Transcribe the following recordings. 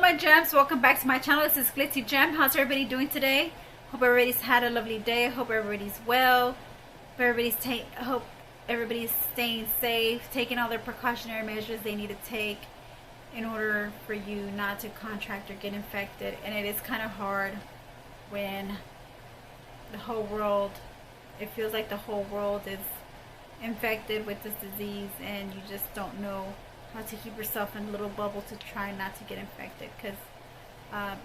my gems, welcome back to my channel. This is Glitzy Gem. How's everybody doing today? Hope everybody's had a lovely day. Hope everybody's well. Hope everybody's staying safe, taking all their precautionary measures they need to take in order for you not to contract or get infected. And it is kind of hard when the whole world, it feels like the whole world is infected with this disease and you just don't know how to keep yourself in a little bubble to try not to get infected, because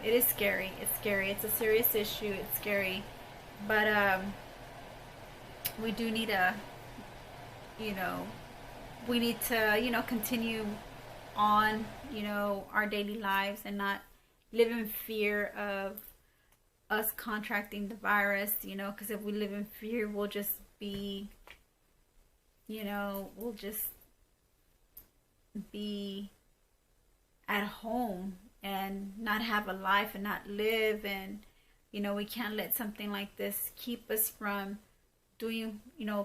it is scary. It's scary. It's a serious issue. It's scary, but we do need to, we need to, continue on, our daily lives and not live in fear of us contracting the virus, because if we live in fear, we'll just be, we'll just be at home and not have a life and not live. And we can't let something like this keep us from doing,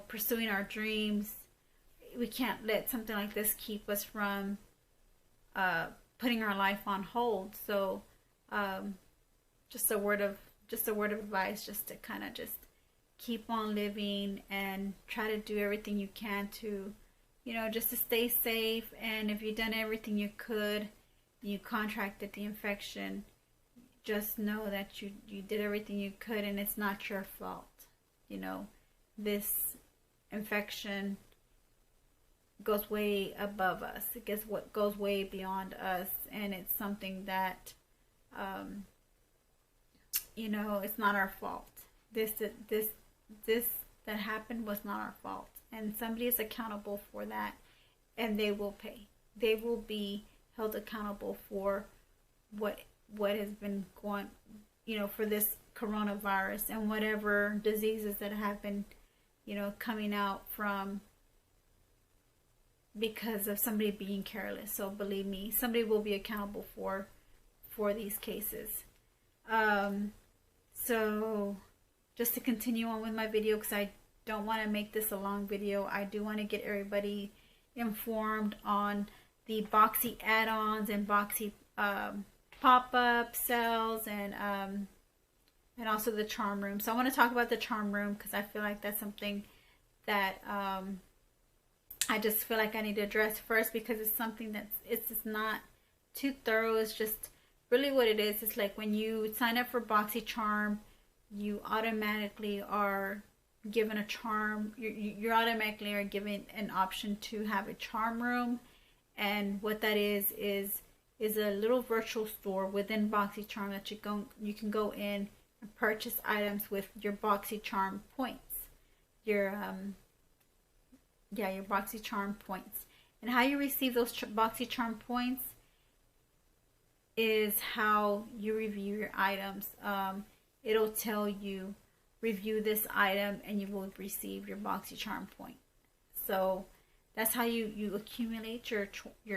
pursuing our dreams. We can't let something like this keep us from putting our life on hold. So just a word of advice, just to kind of just keep on living and try to do everything you can to, just to stay safe. And if you've done everything you could, you contracted the infection, just know that you did everything you could and it's not your fault. This infection goes way above us. It goes way beyond us, and it's something that, it's not our fault. This that happened was not our fault. And somebody is accountable for that, and they will pay. They will be held accountable for what has been going, for this coronavirus and whatever diseases that have been, coming out from because of somebody being careless. So believe me, somebody will be accountable for these cases. So just to continue on with my video, because I don't want to make this a long video, I do want to get everybody informed on the Boxy add-ons and Boxy pop-up sales, and also the charm room. So I want to talk about the charm room because I feel like that's something that I just feel like I need to address first, because it's something it's just not too thorough. It's just really what it is. It's like when you sign up for Boxy Charm, you automatically are given a charm. You automatically are given an option to have a charm room. And what that is a little virtual store within Boxy Charm that you can go in and purchase items with your Boxy Charm points. Your Boxy Charm points. And how you receive those Boxy Charm points is how you review your items. It'll tell you, review this item and you will receive your Boxy Charm point. So that's how you accumulate your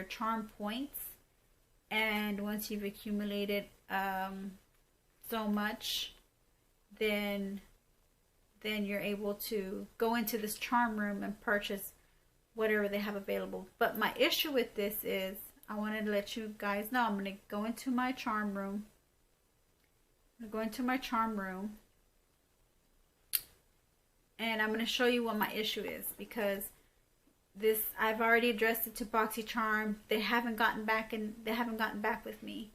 charm points. And once you've accumulated so much, then you're able to go into this charm room and purchase whatever they have available. But my issue with this is, I wanted to let you guys know, I'm going to go into my charm room. And I'm going to show you what my issue is, because this, I've already addressed it to Boxy Charm. They haven't gotten back with me.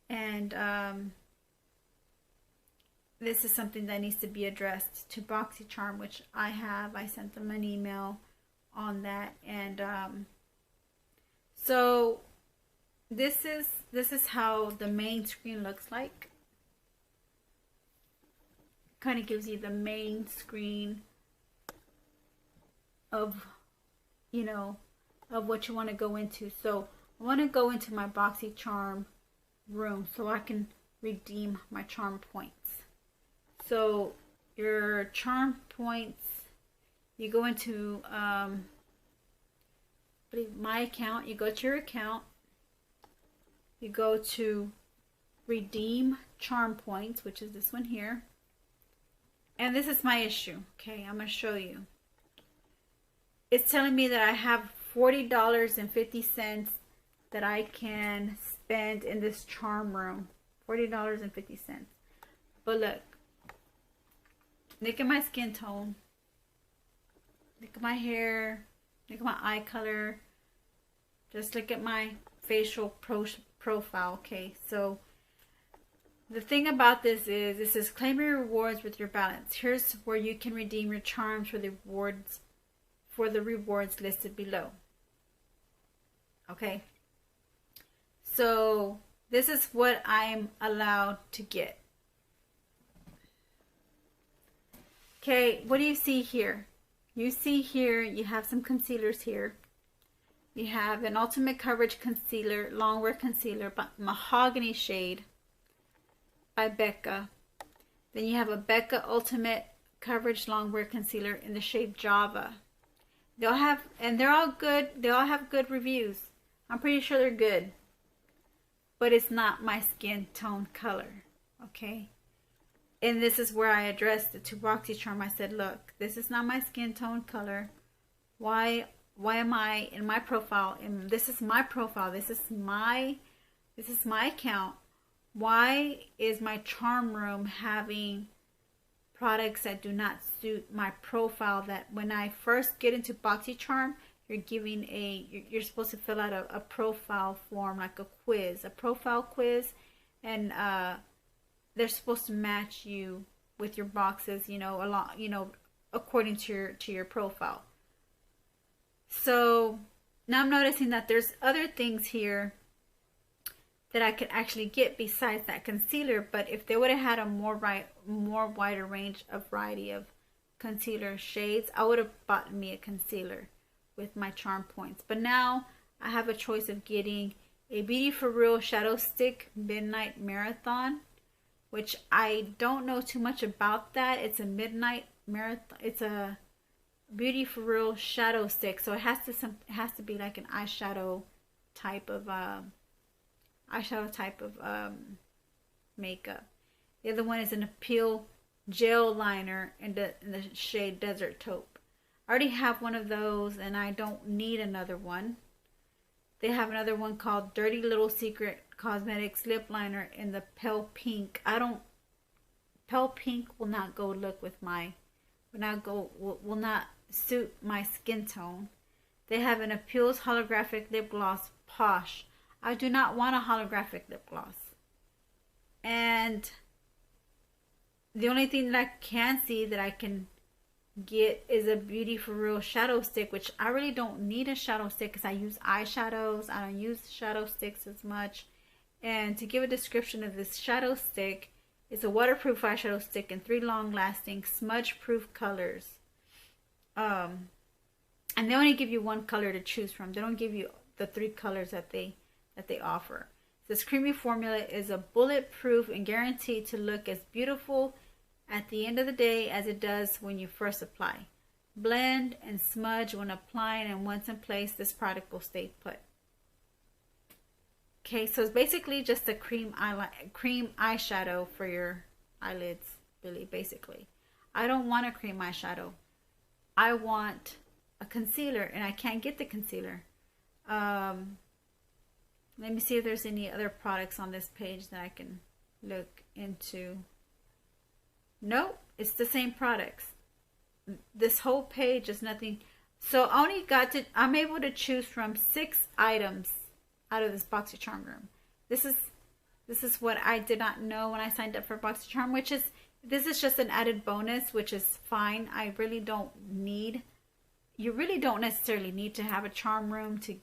And this is something that needs to be addressed to Boxy Charm, which I sent them an email on that. And so this is how the main screen looks like. Kind of gives you the main screen of what you want to go into. So I want to go into my Boxy Charm room so I can redeem my charm points. So your charm points, you go into my account, you go to your account, you go to redeem charm points, which is this one here. And this is my issue. Okay, I'm going to show you. It's telling me that I have $40.50 that I can spend in this charm room. $40.50. But look at my skin tone. Look at my hair. Look at my eye color. Just look at my facial profile. Okay, so the thing about this is, this is claim your rewards with your balance. Here's where you can redeem your charms for the rewards listed below. Okay, so this is what I'm allowed to get. Okay, what do you see here? You see here, you have some concealers here. You have an Ultimate Coverage Concealer, Longwear Concealer, Mahogany Shade by Becca. Then you have a Becca Ultimate Coverage Longwear Concealer in the shade Java. They're all good. They all have good reviews. I'm pretty sure they're good. But it's not my skin tone color. Okay? And this is where I addressed it to Boxy Charm. I said, look, this is not my skin tone color. Why am I in my profile? And this is my profile. This is my account. Why is my charm room having products that do not suit my profile? That when I first get into Boxy Charm, you're supposed to fill out a profile form, like a profile quiz, and they're supposed to match you with your boxes, according to your profile. So now I'm noticing that there's other things here that I could actually get besides that concealer. But if they would have had a more wider range of variety of concealer shades, I would have bought me a concealer with my charm points. But now I have a choice of getting a Beauty For Real Shadow Stick Midnight Marathon, which I don't know too much about that. It's a midnight marathon. It's a Beauty For Real shadow stick, so it has to be like an eyeshadow type of makeup. The other one is an Appeal Gel Liner in the shade Desert Taupe. I already have one of those, and I don't need another one. They have another one called Dirty Little Secret Cosmetics Lip Liner in the Pale Pink. Pale Pink will not go look with my, will not suit my skin tone. They have an Appeals Holographic Lip Gloss Posh. I do not want a holographic lip gloss. And the only thing that I can see that I can get is a Beauty For Real shadow stick, which I really don't need a shadow stick because I use eyeshadows. I don't use shadow sticks as much. And to give a description of this shadow stick, it's a waterproof eyeshadow stick in 3 long-lasting smudge-proof colors. And they only give you 1 color to choose from. They don't give you the 3 colors that they offer. This creamy formula is a bulletproof and guaranteed to look as beautiful at the end of the day as it does when you first apply. Blend and smudge when applying, and once in place, this product will stay put. Okay, so it's basically just a cream eyeshadow for your eyelids, really, basically. I don't want a cream eyeshadow. I want a concealer, and I can't get the concealer. Let me see if there's any other products on this page that I can look into. Nope, it's the same products. This whole page is nothing. So I'm able to choose from 6 items out of this Boxy Charm room. This is what I did not know when I signed up for Boxy Charm, this is just an added bonus, which is fine. You really don't necessarily need to have a charm room to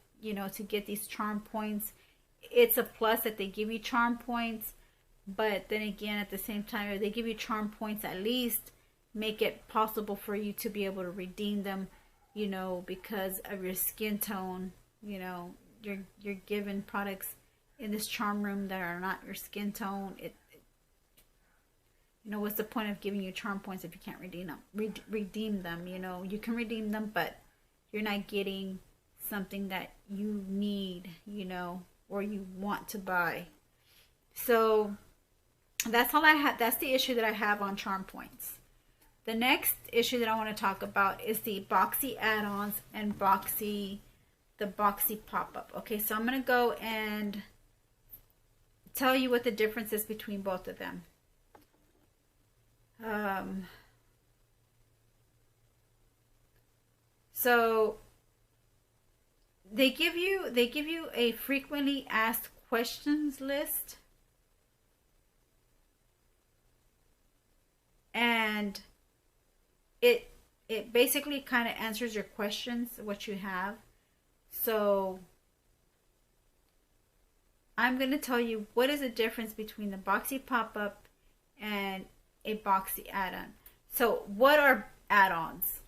get these charm points. It's a plus that they give you charm points, but then again, at the same time, if they give you charm points, at least make it possible for you to be able to redeem them, because of your skin tone. You're given products in this charm room that are not your skin tone. What's the point of giving you charm points if you can't redeem them? You can redeem them, but you're not getting something that you need, or you want to buy. So that's all I have. That's the issue that I have on charm points. The next issue that I want to talk about is the Boxy add-ons and Boxy the Boxy pop-up. Okay, so I'm going to go and tell you what the difference is between both of them. So they give you a frequently asked questions list, and it basically kind of answers your questions, what you have. So I'm going to tell you what is the difference between the Boxy pop-up and a Boxy add-on. So what are add-ons?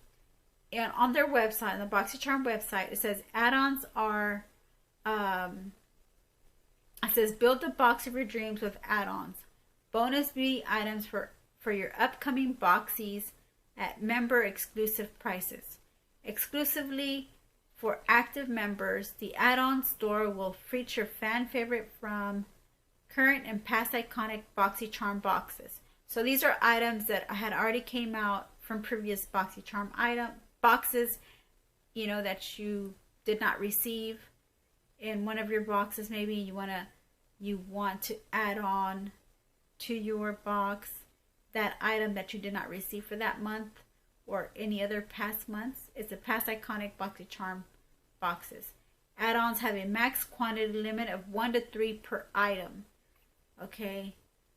And on their website, on the BoxyCharm website, it says add-ons are, it says build the box of your dreams with add-ons. Bonus beauty items for your upcoming Boxies at member exclusive prices. Exclusively for active members, the add-on store will feature fan favorite from current and past iconic BoxyCharm boxes. So these are items that had already came out from previous BoxyCharm boxes, you know, that you did not receive in one of your boxes. Maybe you want to add on to your box that item that you did not receive for that month or any other past months. It's the past iconic BoxyCharm boxes. Add-ons have a max quantity limit of 1 to 3 per item. Okay,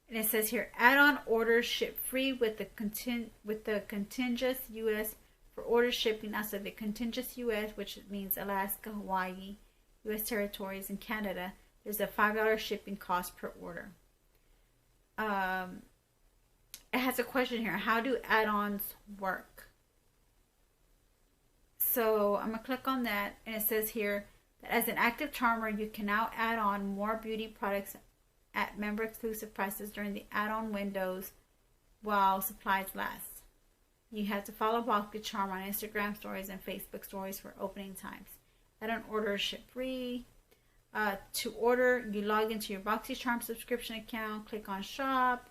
and it says here, add-on orders ship free with the contiguous U.S. for order shipping outside the contiguous U.S., which means Alaska, Hawaii, U.S. territories, and Canada. There's a $5 shipping cost per order. It has a question here. How do add-ons work? So I'm going to click on that, and it says here that as an active charmer, you can now add on more beauty products at member exclusive prices during the add-on windows while supplies last. You have to follow BoxyCharm on Instagram stories and Facebook stories for opening times. Add-on orders ship free. To order, you log into your BoxyCharm subscription account, click on shop.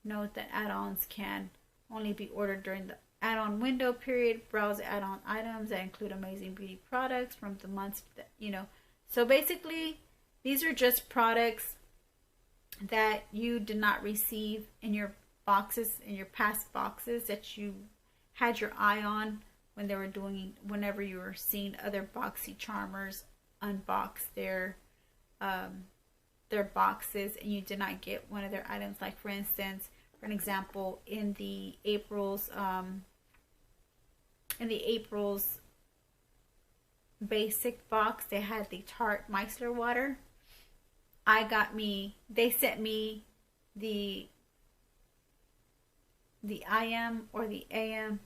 Note that add-ons can only be ordered during the add-on window period. Browse add-on items that include amazing beauty products from the months that, you know. So basically, these are just products that you did not receive in your boxes, in your past boxes that you had your eye on when they were doing, whenever you were seeing other BoxyCharmers unbox their boxes, and you did not get one of their items. Like for instance, for an example, in the April's basic box, they had the Tarte micellar water. They sent me the IM or the AM,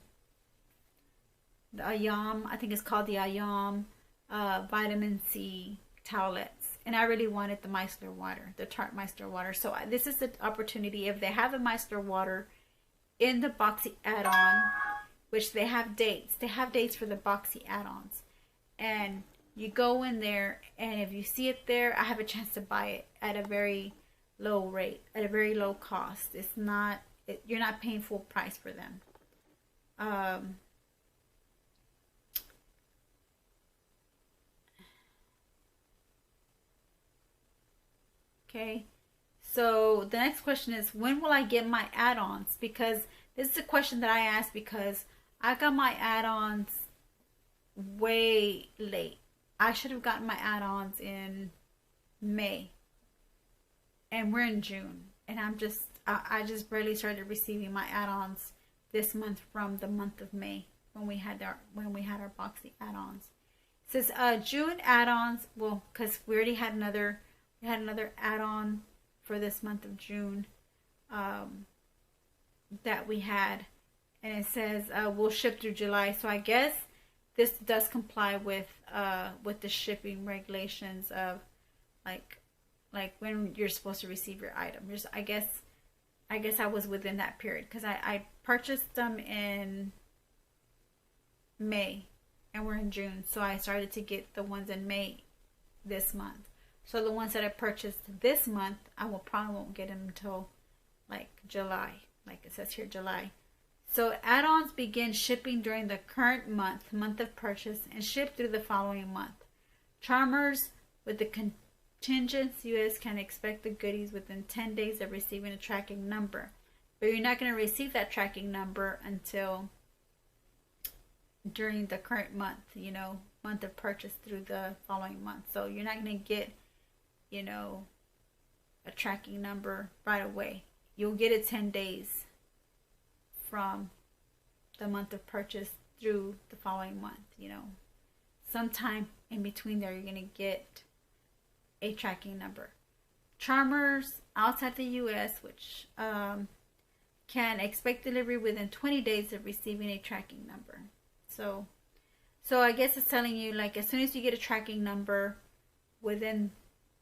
the IAM, I think it's called the IAM vitamin C towelettes. And I really wanted the micellar water, the Tarte micellar water. So this is the opportunity. If they have a micellar water in the Boxy add-on, which they have dates. They have dates for the Boxy add-ons. And you go in there, and if you see it there, I have a chance to buy it at a very low rate, at a very low cost. It's not, you're not paying full price for them. Okay, so the next question is, when will I get my add-ons? Because this is a question that I asked because I got my add-ons way late. I should have gotten my add-ons in May, and we're in June, and I just barely started receiving my add-ons this month from the month of May when we had our Boxy add-ons. It says June add-ons, well, because we already had another add-on for this month of June that we had, and it says we'll ship through July. So I guess this does comply with the shipping regulations of like when you're supposed to receive your item. I guess I was within that period because I purchased them in May and we're in June, so I started to get the ones in May this month. So the ones that I purchased this month, I probably won't get them until like July, like it says here, July. So add-ons begin shipping during the current month of purchase and ship through the following month. Charmers with the contingents US can expect the goodies within 10 days of receiving a tracking number. But you're not going to receive that tracking number until during the current month, you know, month of purchase through the following month. So you're not going to get, you know, a tracking number right away. You'll get it 10 days from the month of purchase through the following month, you know. Sometime in between there, you're going to get a tracking number. Charmers outside the U.S., which can expect delivery within 20 days of receiving a tracking number. So I guess it's telling you, like, as soon as you get a tracking number within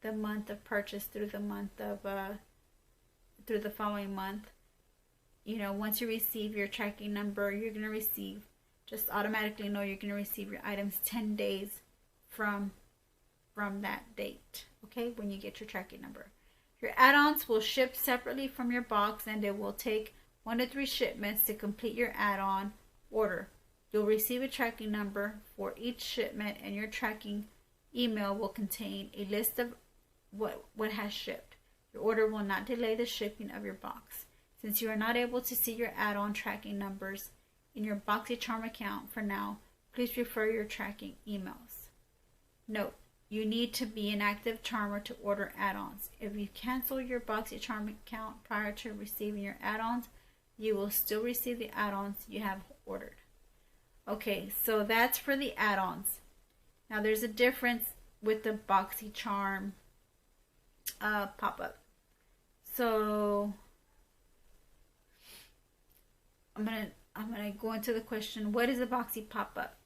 the month of purchase through the month of through the following month, you know, once you receive your tracking number, you're going to receive, just automatically know you're going to receive your items 10 days from that date, okay, when you get your tracking number. Your add-ons will ship separately from your box, and it will take 1 to 3 shipments to complete your add-on order. You'll receive a tracking number for each shipment, and your tracking email will contain a list of what has shipped. Your order will not delay the shipping of your box. Since you are not able to see your add-on tracking numbers in your BoxyCharm account for now, please refer your tracking emails. Note, you need to be an active charmer to order add-ons. If you cancel your BoxyCharm account prior to receiving your add-ons, you will still receive the add-ons you have ordered. Okay, so that's for the add-ons. Now there's a difference with the BoxyCharm pop-up. So I'm gonna go into the question, what is a Boxy pop-up?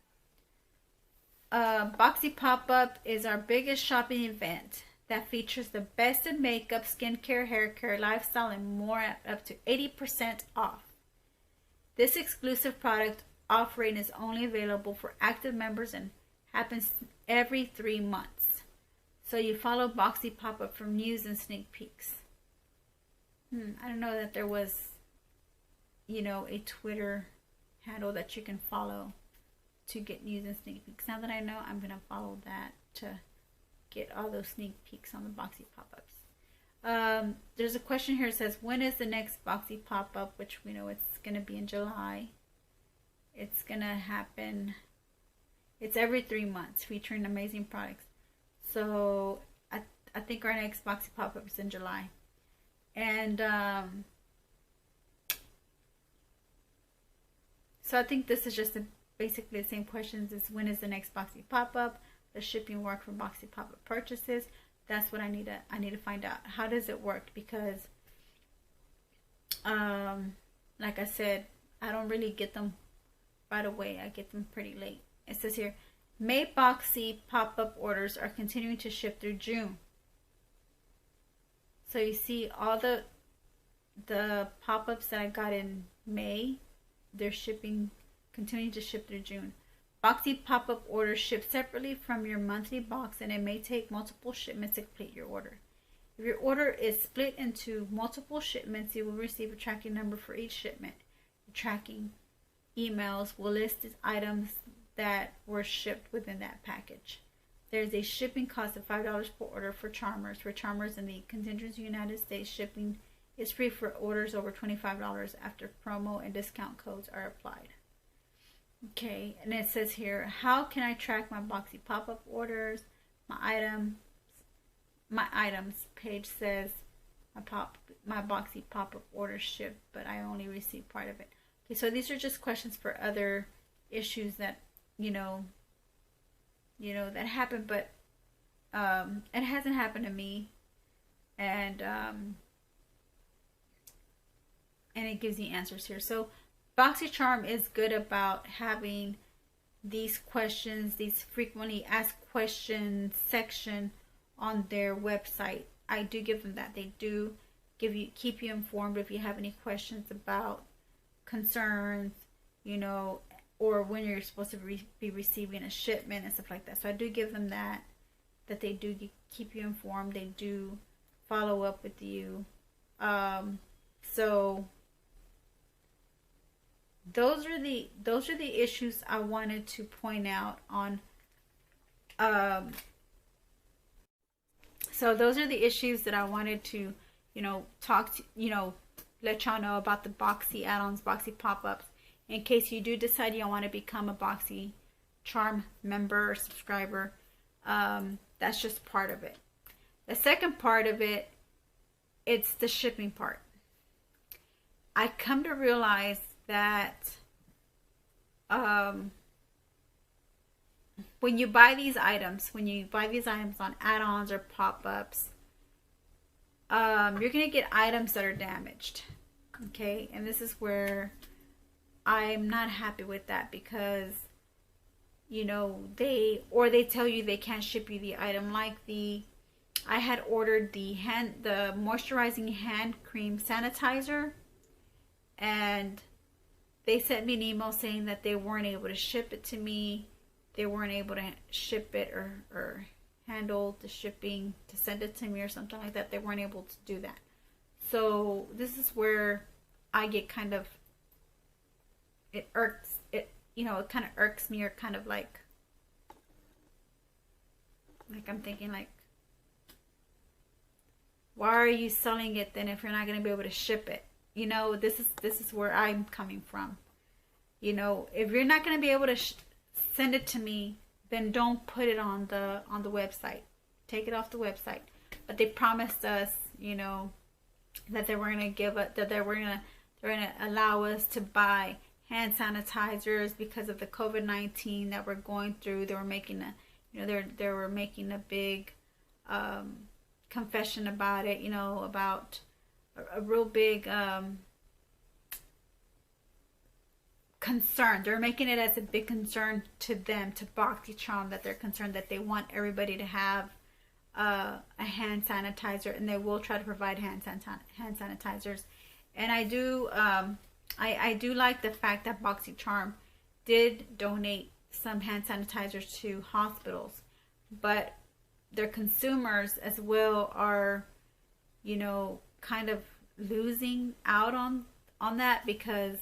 Boxy pop-up is our biggest shopping event that features the best in makeup, skincare, hair care, lifestyle, and more at up to 80% off. This exclusive product offering is only available for active members and happens every 3 months. So you follow Boxy pop-up for news and sneak peeks. I don't know that there was, you know, a Twitter handle that you can follow to get news and sneak peeks. Now that I know, I'm going to follow that to get all those sneak peeks on the Boxy pop-ups. There's a question here that says, when is the next Boxy pop-up? Which we know it's going to be in July. It's going to happen, it's every 3 months, featuring amazing products. So I think our next Boxy pop-up is in July. And so I think this is just basically the same questions as when is the next Boxy pop-up, the shipping work for Boxy pop-up purchases. That's what I need to find out. How does it work? Because like I said, I don't really get them right away. I get them pretty late. It says here, May Boxy pop-up orders are continuing to ship through June. So you see all the pop-ups that I got in May, they're continuing to ship through June. Boxy pop-up orders ship separately from your monthly box, and it may take multiple shipments to complete your order. If your order is split into multiple shipments, you will receive a tracking number for each shipment. Your tracking emails will list the items that were shipped within that package. There's a shipping cost of $5 per order for Charmers. For Charmers in the contiguous United States, shipping is free for orders over $25 after promo and discount codes are applied. Okay, and it says here, how can I track my Boxy pop-up orders? My items page says my Boxy pop-up orders shipped, but I only received part of it. Okay, so these are just questions for other issues that that happened, but it hasn't happened to me, and it gives you answers here. So BoxyCharm is good about having these questions, these frequently asked questions section on their website. I do give them that. They do keep you informed if you have any questions about concerns, or when you're supposed to be receiving a shipment and stuff like that. So I do give them that they do keep you informed. They do follow up with you. So those are the issues I wanted to point out on So those are the issues that I wanted to, talk to, let y'all know about the Boxy add-ons, Boxy pop-ups, in case you do decide you want to become a Boxy Charm member or subscriber. That's just part of it. The second part of it, it's the shipping part. I come to realize that when you buy these items, on add-ons or pop-ups, you're going to get items that are damaged. Okay, and this is where I'm not happy with that, because they tell you they can't ship you the item. Like I had ordered the moisturizing hand cream sanitizer, and they sent me an email saying that they weren't able to ship it to me. They weren't able to ship it or handle the shipping to send it to me or something like that. They weren't able to do that. So this is where I get kind of, it kind of irks me, or kind of like I'm thinking like, why are you selling it then if you're not going to be able to ship it? This is where I'm coming from. If you're not going to be able to send it to me, then don't put it on the website. Take it off the website. But they promised us, that they were going to give it, that they're going to allow us to buy hand sanitizers because of the COVID-19 that we're going through. They were making they were making a big confession about it, about a real big concern. They're making it as a big concern to them, to BoxyCharm, that they're concerned that they want everybody to have a hand sanitizer, and they will try to provide hand sanitizers. And I do I do like the fact that BoxyCharm did donate some hand sanitizers to hospitals, but their consumers as well are, kind of losing out on that, because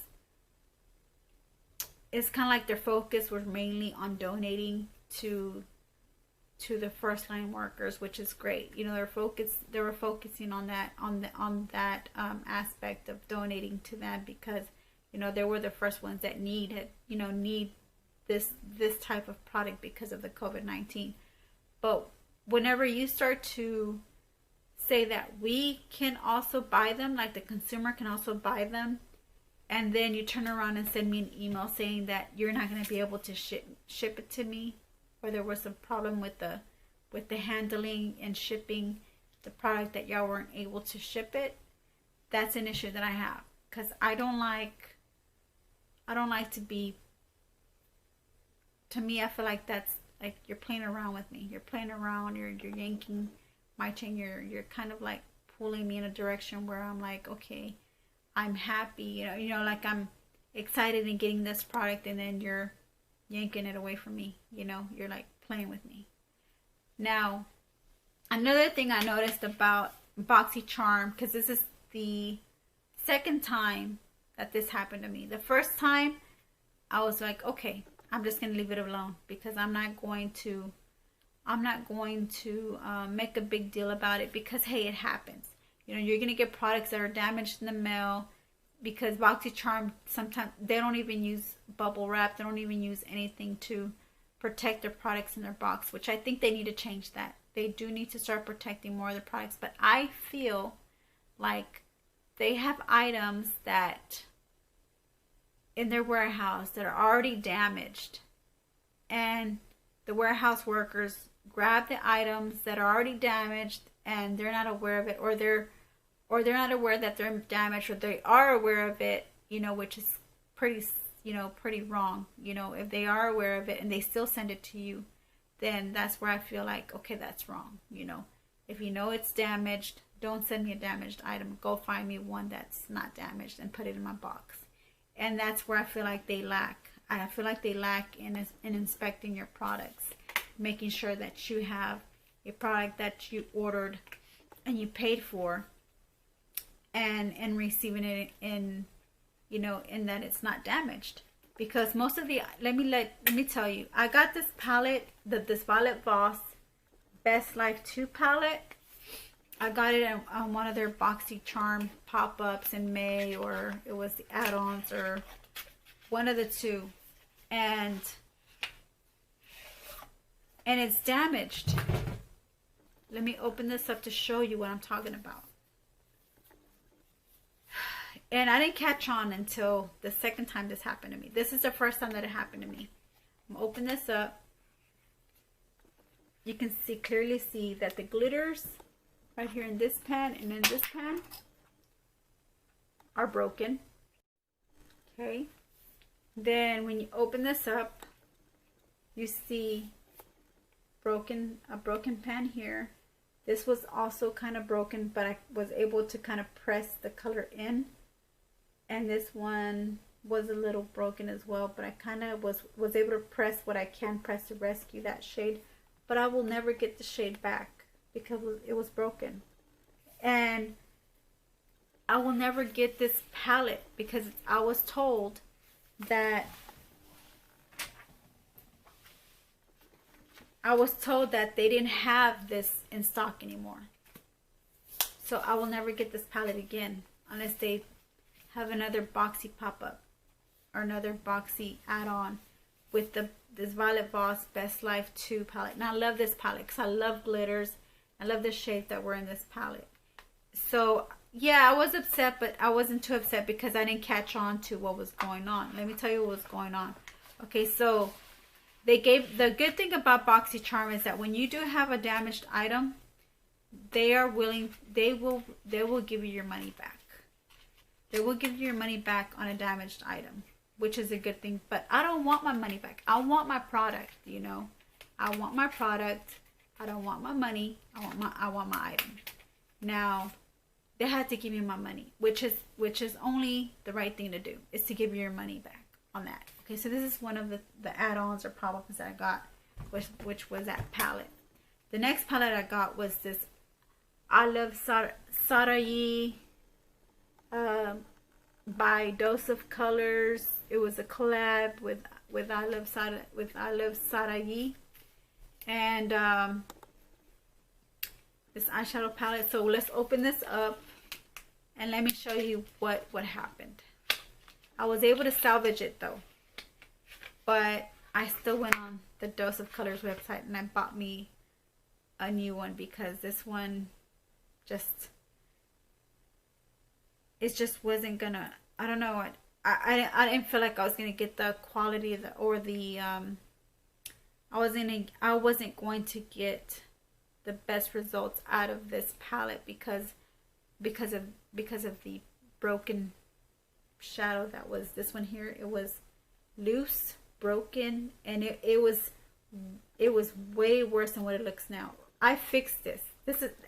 it's kind of like their focus was mainly on donating to the first line workers, which is great. They were focusing on that aspect of donating to them, because they were the first ones that need this type of product because of the COVID-19. But whenever you start to say that we can also buy them, like the consumer can also buy them, and then you turn around and send me an email saying that you're not going to be able to ship it to me, or there was some problem with the handling and shipping the product, that y'all weren't able to ship it, that's an issue that I have. Because I don't like to be, to me, I feel like that's like you're playing around with me. You're playing around, you're yanking my chain, you're kind of like pulling me in a direction where I'm like, okay, I'm happy, like I'm excited in getting this product, and then you're yanking it away from me. You're like playing with me. Now, another thing I noticed about BoxyCharm, because this is the second time that this happened to me. The first time, I was like, okay, I'm just gonna leave it alone, because I'm not going to make a big deal about it, because hey, it happens. You're gonna get products that are damaged in the mail, because BoxyCharm, sometimes they don't even use bubble wrap. They don't even use anything to protect their products in their box, which I think they need to change that. They do need to start protecting more of the products. But I feel like they have items that in their warehouse that are already damaged, and the warehouse workers grab the items that are already damaged, and they're not aware of it, or they're not aware that they're damaged, or they are aware of it, which is pretty wrong. If they are aware of it and they still send it to you, then that's where I feel like, okay, that's wrong. If it's damaged, don't send me a damaged item. Go find me one that's not damaged and put it in my box. And that's where I feel like they lack. I feel like they lack in inspecting your products, making sure that you have a product that you ordered and you paid for, and receiving it in that it's not damaged. Because most of the, let me tell you, I got this palette, this Violet Voss Best Life 2 palette, I got it on one of their Boxy Charm pop-ups in May, or it was the add-ons, or one of the two. And it's damaged. Let me open this up to show you what I'm talking about. And I didn't catch on until the second time this happened to me. This is the first time that it happened to me. I'm gonna open this up. You can clearly see that the glitters right here in this pan and in this pan are broken. Okay. Then when you open this up, you see a broken pan here. This was also kind of broken, but I was able to kind of press the color in. And this one was a little broken as well, but I kind of was able to press what I can press to rescue that shade. But I will never get the shade back because it was broken. And I will never get this palette because I was told that they didn't have this in stock anymore. So I will never get this palette again unless they have another Boxy pop-up or another Boxy add-on with this Violet Voss Best Life 2 palette. And I love this palette because I love glitters. I love the shades that were in this palette. So yeah, I was upset, but I wasn't too upset because I didn't catch on to what was going on. Let me tell you what was going on. Okay, so the good thing about Boxy Charm is that when you do have a damaged item, they will give you your money back. They will give you your money back on a damaged item, which is a good thing. But I don't want my money back. I want my product, you know. I want my product. I don't want my money. I want my item. Now, they had to give me my money, which is only the right thing to do, is to give you your money back on that. Okay, so this is one of the add-ons or pop-ups that I got, which was that palette. The next palette I got was this I Love Sarayi by Dose of Colors. It was a collab with I Love Sarayi, and this eyeshadow palette. So let's open this up and let me show you what happened. I was able to salvage it though, but I still went on the Dose of Colors website and I bought me a new one because this one it just wasn't gonna, I don't know, I didn't feel like I was gonna get the quality of I wasn't going to get the best results out of this palette because of the broken shadow that was this one here. It was loose, broken, and it was way worse than what it looks now. I fixed this.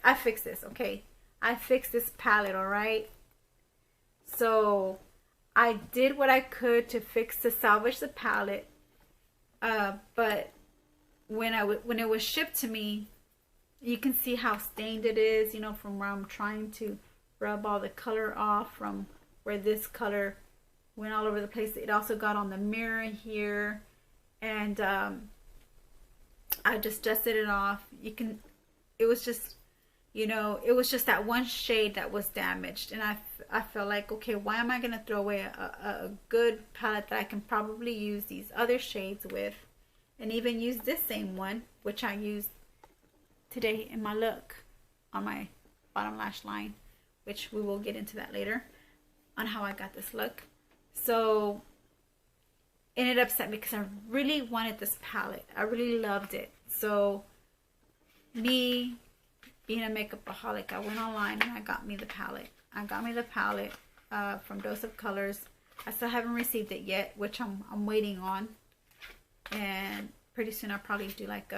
I fixed this, okay? I fixed this palette, all right? So I did what I could to salvage the palette, but when it was shipped to me, you can see how stained it is, you know, from where I'm trying to rub all the color off, from where this color went all over the place. It also got on the mirror here, and I just dusted it off. It was just, you know, it was just that one shade that was damaged, and I felt like, okay, why am I gonna throw away a good palette that I can probably use these other shades with, and even use this same one, which I used today in my look on my bottom lash line, which we will get into that later on how I got this look. So, and it upset me because I really wanted this palette. I really loved it. So, me being a makeup-aholic, I went online and I got me the palette. I got me the palette from Dose of Colors. I still haven't received it yet, which I'm waiting on. And pretty soon I'll probably do like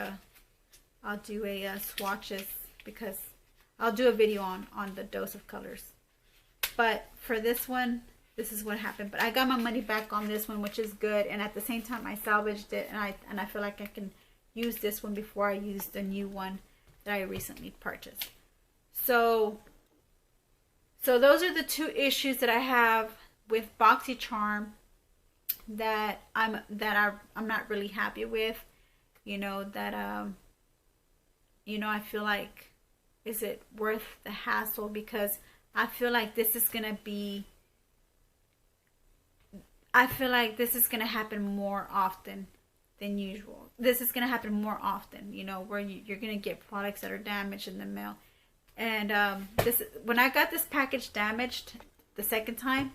I'll do a swatches, because I'll do a video on the Dose of Colors. But for this one, this is what happened. But I got my money back on this one, which is good. And at the same time, I salvaged it, and I feel like I can use this one before I use the new one that I recently purchased. So those are the two issues that I have with Boxy Charm that I'm not really happy with. You know, that you know, I feel like is it worth the hassle? Because I feel like this is gonna happen more often than usual. This is gonna happen more often, you know, where you're gonna get products that are damaged in the mail. And when I got this package damaged the second time,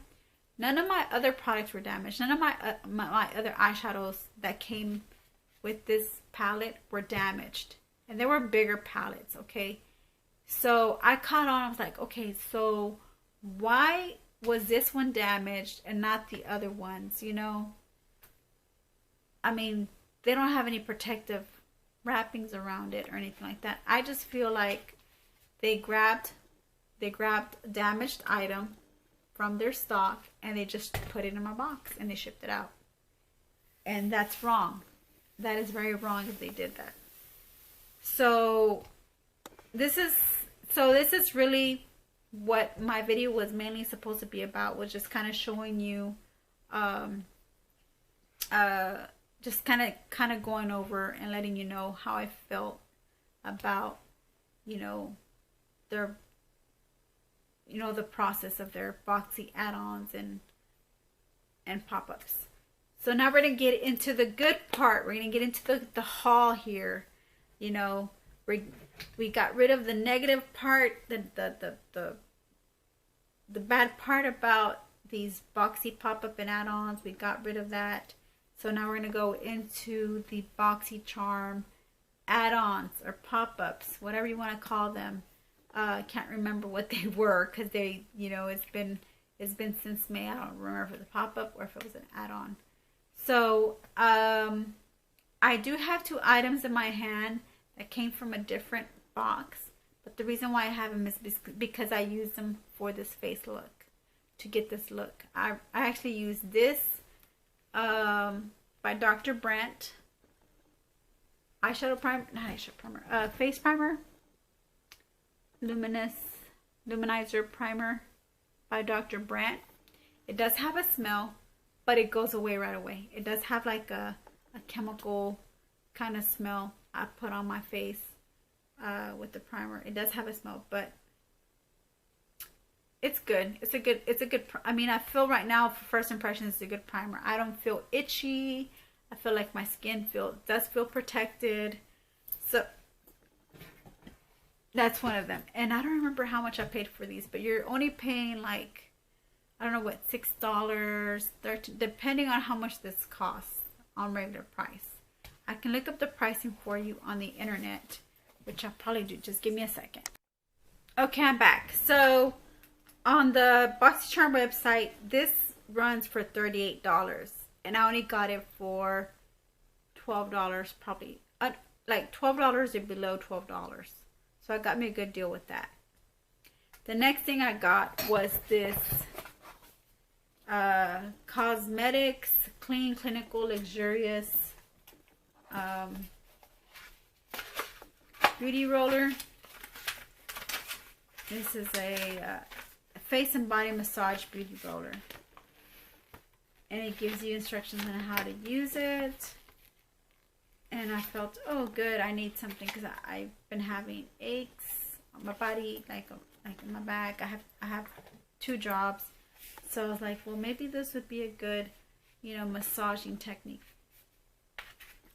none of my other products were damaged. None of my other eyeshadows that came with this palette were damaged, and they were bigger palettes. Okay, so I caught on. I was like, okay, so why was this one damaged and not the other ones? You know, I mean, they don't have any protective wrappings around it or anything like that. I just feel like they grabbed a damaged item from their stock and they just put it in my box and they shipped it out. And that's wrong. That is very wrong if they did that. So this is really what my video was mainly supposed to be about, was just kind of showing you just kind of going over and letting you know how I felt about, you know, their, you know, the process of their Boxy add-ons and pop-ups. So now we're going to get into the good part. We're going to get into the haul here. You know, we got rid of the negative part, the bad part about these Boxy pop-up and add-ons. We got rid of that. So now we're going to go into the Boxy Charm add-ons or pop-ups, whatever you want to call them. I can't remember what they were because they, you know, it's been since May. I don't remember if it was a pop-up or if it was an add-on. So I do have 2 items in my hand that came from a different box, but the reason why I have them is because I use them for this face look, to get this look. I actually use this by Dr. Brandt eyeshadow primer, not eyeshadow primer, face primer, luminizer primer by Dr. Brandt. It does have a smell, but it goes away right away. It does have like a chemical kind of smell I put on my face with the primer. It does have a smell, but it's good. It's a good, I mean, I feel right now for first impressions, it's a good primer. I don't feel itchy. I feel like my skin does feel protected. So that's one of them. And I don't remember how much I paid for these, but you're only paying like, I don't know what, $6, $13, depending on how much this costs on regular price. I can look up the pricing for you on the internet, which I'll probably do. Just give me a second. Okay, I'm back. So on the Boxy Charm website, this runs for $38, and I only got it for $12, probably like $12 or below $12. So I got me a good deal with that. The next thing I got was this Cosmetics Clean Clinical Luxurious beauty roller. This is a face and body massage beauty roller, and it gives you instructions on how to use it. And I felt, oh good, I need something because I've been having aches on my body, like in my back. I have 2 jobs, so I was like, well, maybe this would be a good, you know, massaging technique.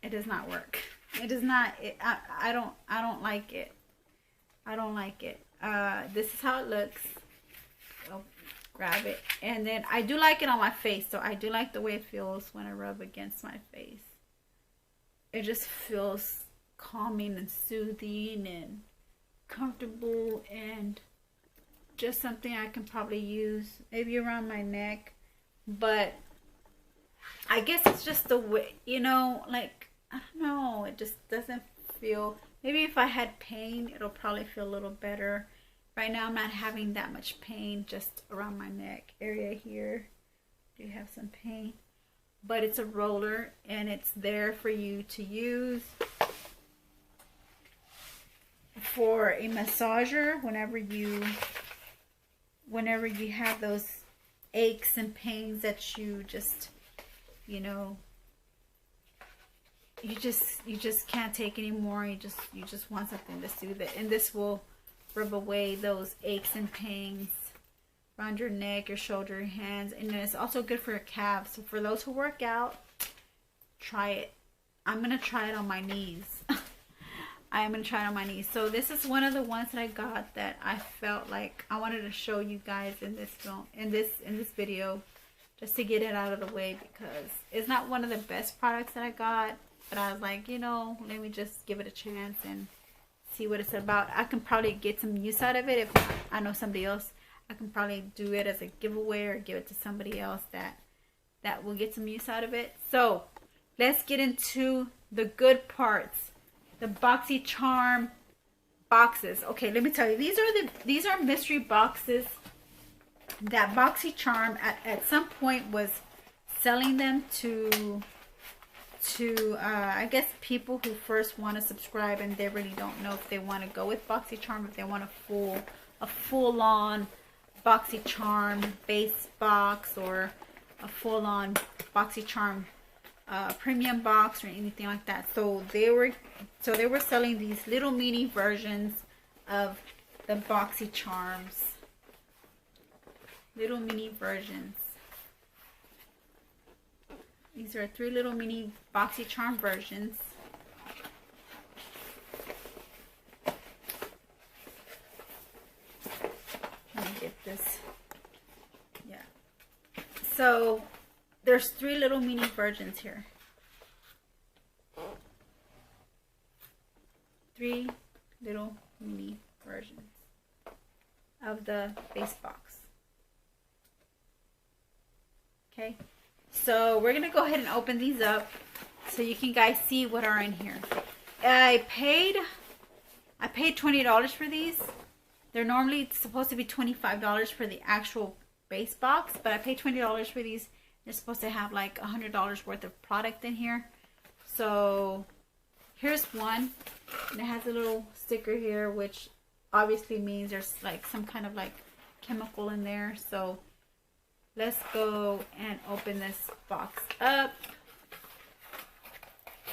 It does not work. It does not. I don't like it. I don't like it. This is how it looks. I'll grab it, and then I do like it on my face. So I do like the way it feels when I rub against my face. It just feels calming and soothing and comfortable, and just something I can probably use maybe around my neck. But I guess it's just the way, you know, like, I don't know, it just doesn't feel, maybe if I had pain, it'll probably feel a little better. Right now I'm not having that much pain, just around my neck area here. I do have some pain. But it's a roller, and it's there for you to use for a massager whenever you have those aches and pains that you just, you know, you just can't take anymore. You just want something to soothe it, and this will rub away those aches and pains around your neck, your shoulder, your hands. And it's also good for your calves. So for those who work out, try it. I'm going to try it on my knees. I am going to try it on my knees. So this is one of the ones that I got that I felt like I wanted to show you guys in this film, in this video, just to get it out of the way, because it's not one of the best products that I got, but I was like, you know, let me just give it a chance and see what it's about. I can probably get some use out of it. If I know somebody else, I can probably do it as a giveaway or give it to somebody else that will get some use out of it. So let's get into the good parts. The Boxy Charm boxes. Okay, let me tell you, these are mystery boxes that Boxy Charm at some point was selling them to I guess people who first want to subscribe and they really don't know if they want to go with Boxy Charm, if they want a full-on Boxy Charm base box or a full-on Boxy Charm premium box or anything like that. So they were selling these little mini versions of the Boxy Charms. Little mini versions. These are 3 little mini Boxy Charm versions. Let me get this. Yeah. So there's 3 little mini versions here. 3 little mini versions of the base box. Okay, so we're gonna go ahead and open these up so you can guys see what are in here. I paid $20 for these. They're normally supposed to be $25 for the actual base box, but I paid $20 for these. They're supposed to have like $100 worth of product in here. So here's one, and it has a little sticker here, which obviously means there's like some kind of like chemical in there. So let's go and open this box up.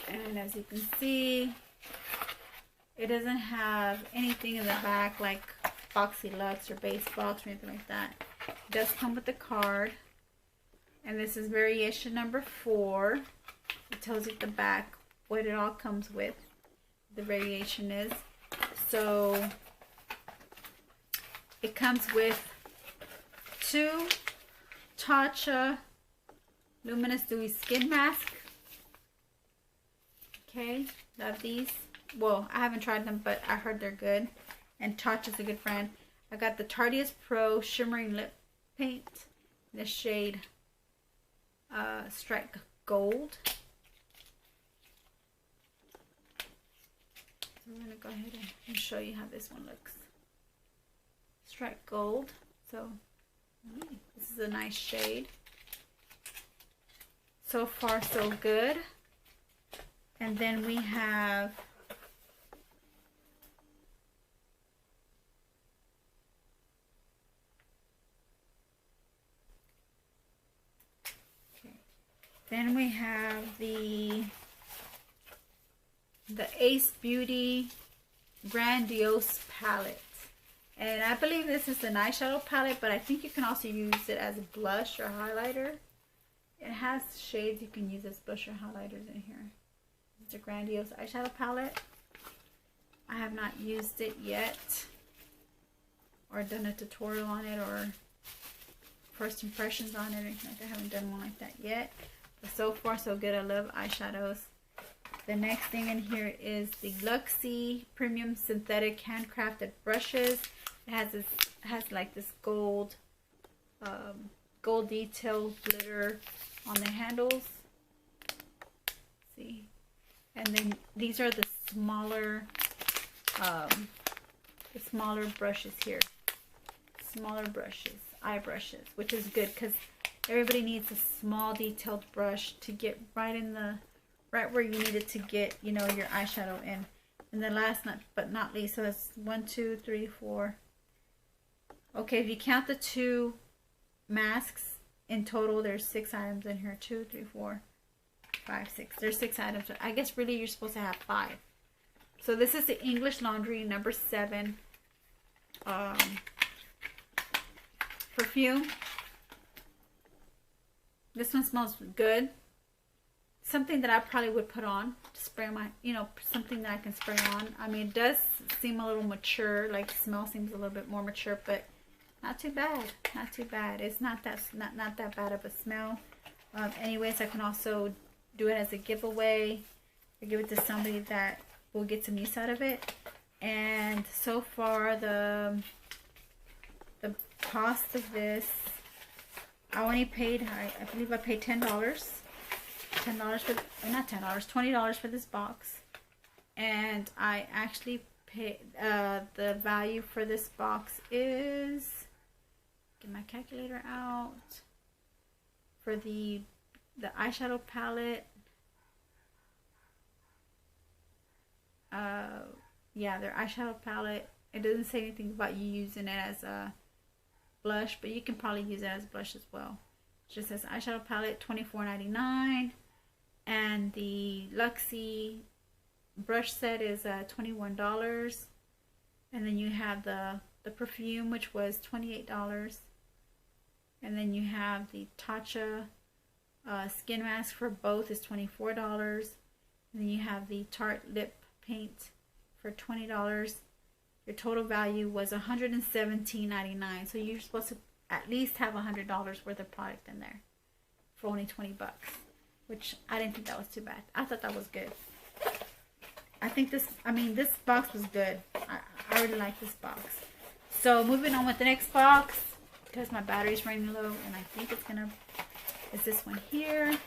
And as you can see, it doesn't have anything in the back like Boxy Luxe or base box or anything like that. It does come with the card. And this is variation number 4. It tells you at the back what it all comes with. The variation is. So it comes with 2 Tatcha Luminous Dewy Skin Mask. Okay, love these. Well, I haven't tried them, but I heard they're good. And Tatcha's a good friend. I got the Tarteist Pro Shimmering Lip Paint. The shade Strike Gold. So I'm going to go ahead and show you how this one looks. Strike Gold. So this is a nice shade. So far so good. And then we have the Ace Beauty Grandiose Palette. And I believe this is an eyeshadow palette, but I think you can also use it as a blush or highlighter. It has shades you can use as blush or highlighters in here. It's a Grandiose eyeshadow palette. I have not used it yet, or done a tutorial on it, or first impressions on it, or anything like that. I haven't done one like that yet. But so far so good. I love eyeshadows. The next thing in here is the Glitzzy Premium Synthetic Handcrafted Brushes. It has like this gold detail glitter on the handles. See, and then these are the smaller brushes here. Smaller brushes, eye brushes, which is good because everybody needs a small detailed brush to get right where you need it to get, you know, your eyeshadow in. And then last but not least, so that's 1, 2, 3, 4. Okay, if you count the 2 masks in total, there's 6 items in here. 2, 3, 4, 5, 6. There's 6 items. I guess really you're supposed to have 5. So this is the English Laundry number 7. perfume. This one smells good. Something that I probably would put on to spray my, you know, something that I can spray on. I mean, it does seem a little mature, like smell seems a little bit more mature, but not too bad. Not too bad. It's not that bad of a smell. Anyways, I can also do it as a giveaway or give it to somebody that will get some use out of it. And so far, the cost of this, I only paid, I believe I paid $10 for, not $10, $20 for this box. And I actually paid, the value for this box is, get my calculator out, for the eyeshadow palette, yeah, their eyeshadow palette, it doesn't say anything about you using it as a blush, but you can probably use it as blush as well. It just says eyeshadow palette, $24.99, and the Luxy brush set is $21, and then you have the perfume, which was $28, and then you have the Tatcha skin mask for both is $24, and then you have the Tarte lip paint for $20. Your total value was $117.99, so you're supposed to at least have $100 worth of product in there for only 20 bucks, which I didn't think that was too bad. I thought that was good. I think this, I mean, this box was good. I really like this box. So moving on with the next box, because my battery's running low, and I think it's gonna, it's this one here.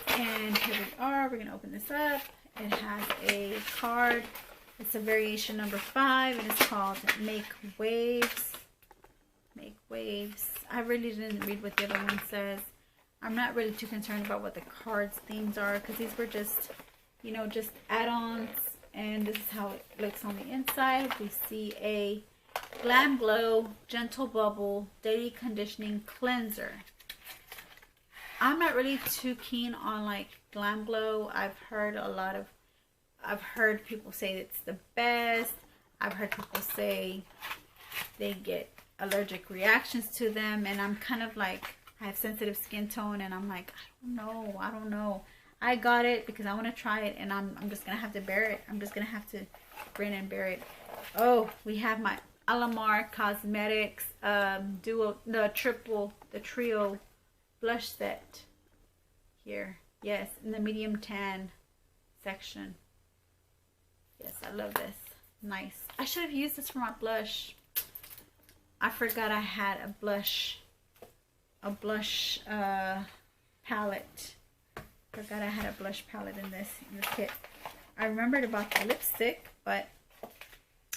And here we are. We're gonna open this up. It has a card. It's a variation number 5, and it's called Make Waves. Make Waves. I really didn't read what the other one says. I'm not really too concerned about what the cards themes are, because these were just, you know, just add-ons. And this is how it looks on the inside. We see a Glam Glow Gentle Bubble Daily Conditioning Cleanser. I'm not really too keen on like Glam Glow. I've heard people say it's the best. I've heard people say they get allergic reactions to them, and I'm kind of like, I have sensitive skin tone, and I'm like, I don't know. I got it because I want to try it, and I'm just gonna have to bear it. I'm just gonna have to grin and bear it. Oh, we have my Alamar Cosmetics the trio blush set here. Yes, in the medium tan section. Yes, I love this. Nice. I should have used this for my blush. I forgot I had a blush palette. Forgot I had a blush palette in the kit. I remembered about the lipstick, but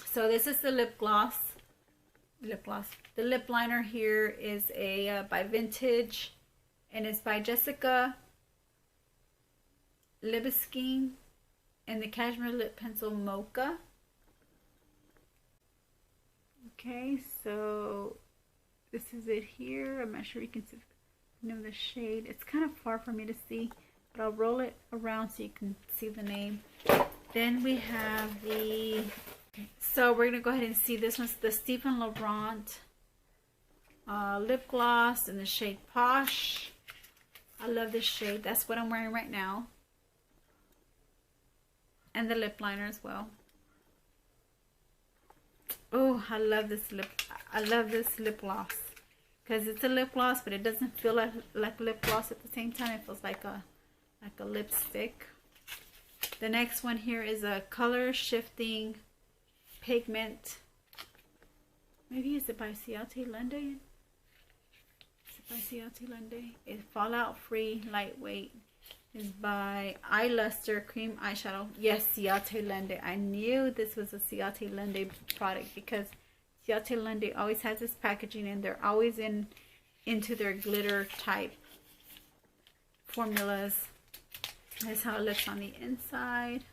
so this is the lip gloss. The lip liner here is by Vintage, and it's by Jessica Libeskind, and the Cashmere Lip Pencil Mocha. Okay, so this is it here. I'm not sure you can see the shade. It's kind of far for me to see, but I'll roll it around so you can see the name. Then we have the, so we're gonna go ahead and see this one's the Stephen Laurent lip gloss in the shade Posh. I love this shade. That's what I'm wearing right now. And the lip liner as well. Oh, I love this lip gloss, because it's a lip gloss, but it doesn't feel like lip gloss at the same time. It feels like a lipstick. The next one here is a color shifting pigment. Maybe is it by Ciate Lende? Is it by Ciate Lende? It's fallout free, lightweight. Is by Eye Luster Cream Eyeshadow. Yes, Ciate Lende. I knew this was a Ciate Lende product, because Ciate Lende always has this packaging, and they're always into their glitter type formulas. That's how it looks on the inside.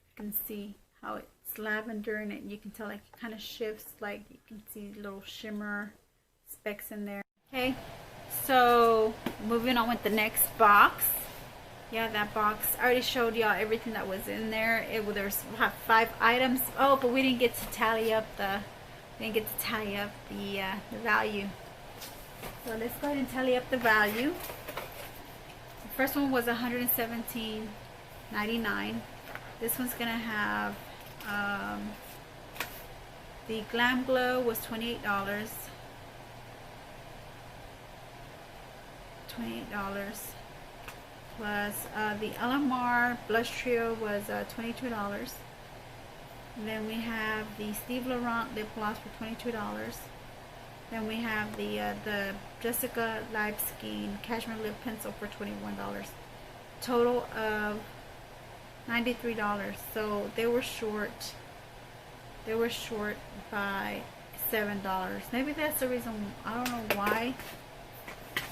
You can see how it's lavender, and you can tell like it kind of shifts, like you can see little shimmer specks in there. Okay, so moving on with the next box. yeah, that box. I already showed y'all everything that was in there. There's 5 items. Oh, but we didn't get to tally up the value. So let's go ahead and tally up the value. The first one was $117.99. This one's gonna have the Glam Glow was $28. Plus the LMR Blush Trio was $22. And then we have the Steve Laurent lip gloss for $22. Then we have the Jessica Live Skin Cashmere Lip Pencil for $21. Total of $93. So they were short. They were short by $7. Maybe that's the reason. I don't know why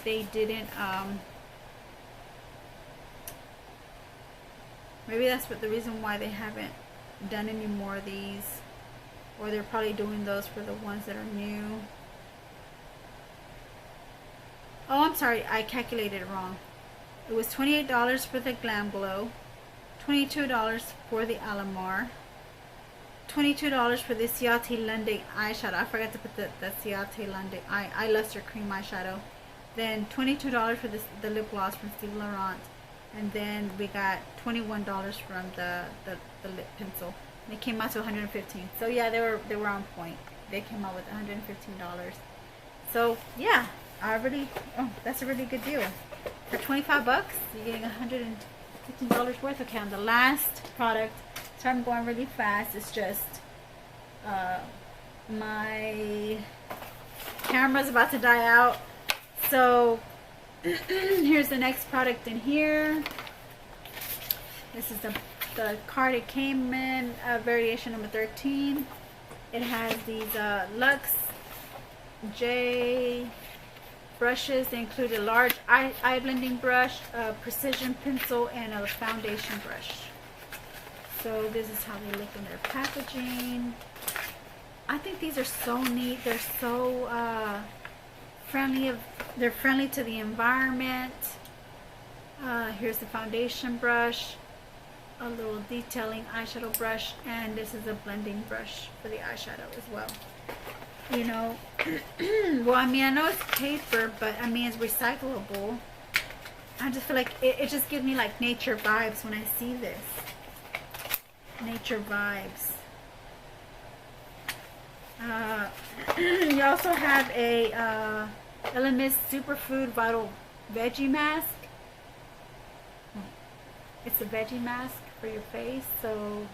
they didn't. Maybe that's the reason why they haven't done any more of these, or they're probably doing those for the ones that are new. Oh, I'm sorry, I calculated it wrong. It was $28 for the Glam Glow, $22 for the Alamar, $22 for the Ciate London eyeshadow. I forgot to put the Ciate London eye luster cream eyeshadow. Then $22 for the lip gloss from Steve Laurent. And then we got $21 from the lip pencil. And it came out to $115. So yeah, they were on point. They came out with $115. So yeah, that's a really good deal. For 25 bucks, you're getting $115 worth. Okay, on the last product, so I'm going really fast. It's just my camera's about to die out. So here's the next product in here. This is the card it came in, variation number 13. It has these Luxe J brushes. They include a large eye blending brush, a precision pencil, and a foundation brush. So this is how they look in their packaging. I think these are so neat. They're so they're friendly to the environment. Here's the foundation brush, a little detailing eyeshadow brush, and this is a blending brush for the eyeshadow as well. You know, well, I mean, I know it's paper, but I mean, it's recyclable. I just feel like it just gives me like nature vibes when I see this. Nature vibes. You also have a Elemis Superfood Vital Veggie Mask. It's a veggie mask for your face, so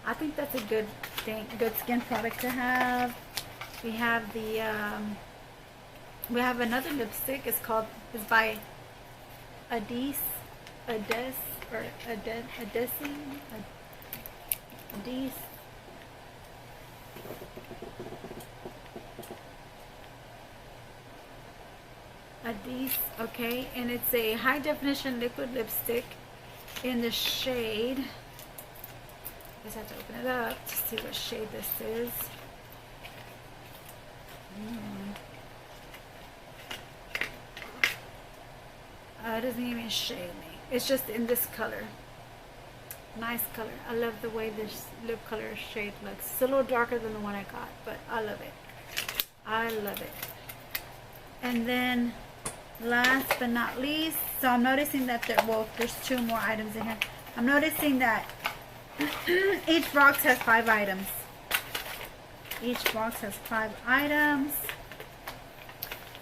I think that's a good thing, good skin product to have. We have the we have another lipstick. It's by Adis. Adis, okay, and it's a high definition liquid lipstick in the shade. I just have to open it up to see what shade this is. It doesn't even shade me. It's just in this color. Nice color. I love the way this lip color shade looks. It's a little darker than the one I got, but I love it. I love it. And then last but not least, so I'm noticing that there's 2 more items in here. I'm noticing that each box has 5 items. Each box has 5 items.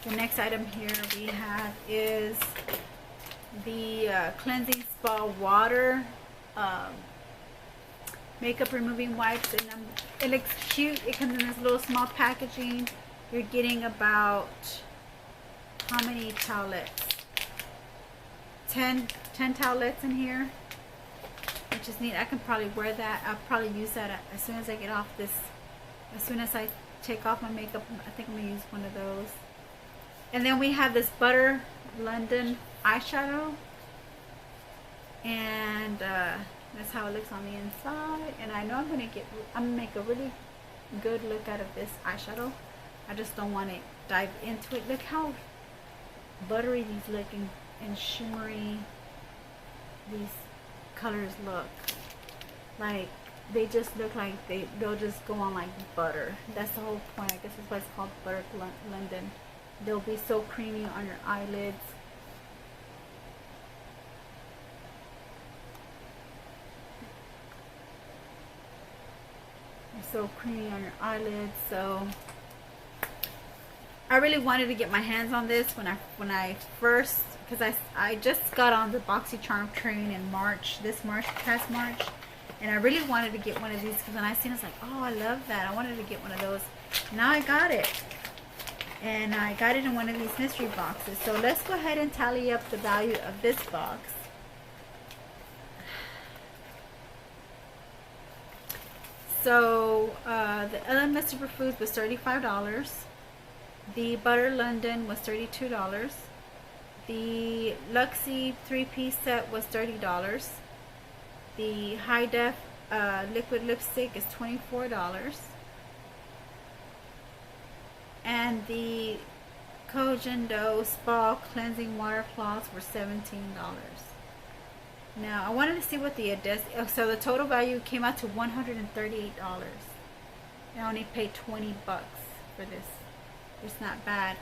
The next item here we have is the Cleansing Spa Water makeup removing wipes. And it looks cute. It comes in this little small packaging. You're getting about, how many towelettes? 10 towelettes in here, which is neat. I can probably wear that. I'll probably use that as soon as I get off this. As soon as I take off my makeup, I think I'm going to use one of those. And then we have this Butter London eyeshadow. And that's how it looks on the inside. And I know I'm going to make a really good look out of this eyeshadow. I just don't want to dive into it. Look how buttery these look and shimmery. these colors look. Like, they just look like they'll just go on like butter. That's the whole point. I guess that's why it's called Butter London. They'll be so creamy on your eyelids. So creamy on your eyelids. So I really wanted to get my hands on this when I first, because I just got on the BoxyCharm train in March, past March, and I really wanted to get one of these because when I seen it, I was like, oh, I love that. I wanted to get one of those. Now I got it, and I got it in one of these mystery boxes. So let's go ahead and tally up the value of this box. So the Element Superfoods was $35. The Butter London was $32. The Luxy 3-piece set was $30. The High Def liquid lipstick is $24. And the Kojendo Spa cleansing water cloths were $17. Now I wanted to see what the so the total value came out to $138. I only paid 20 bucks for this. It's not bad.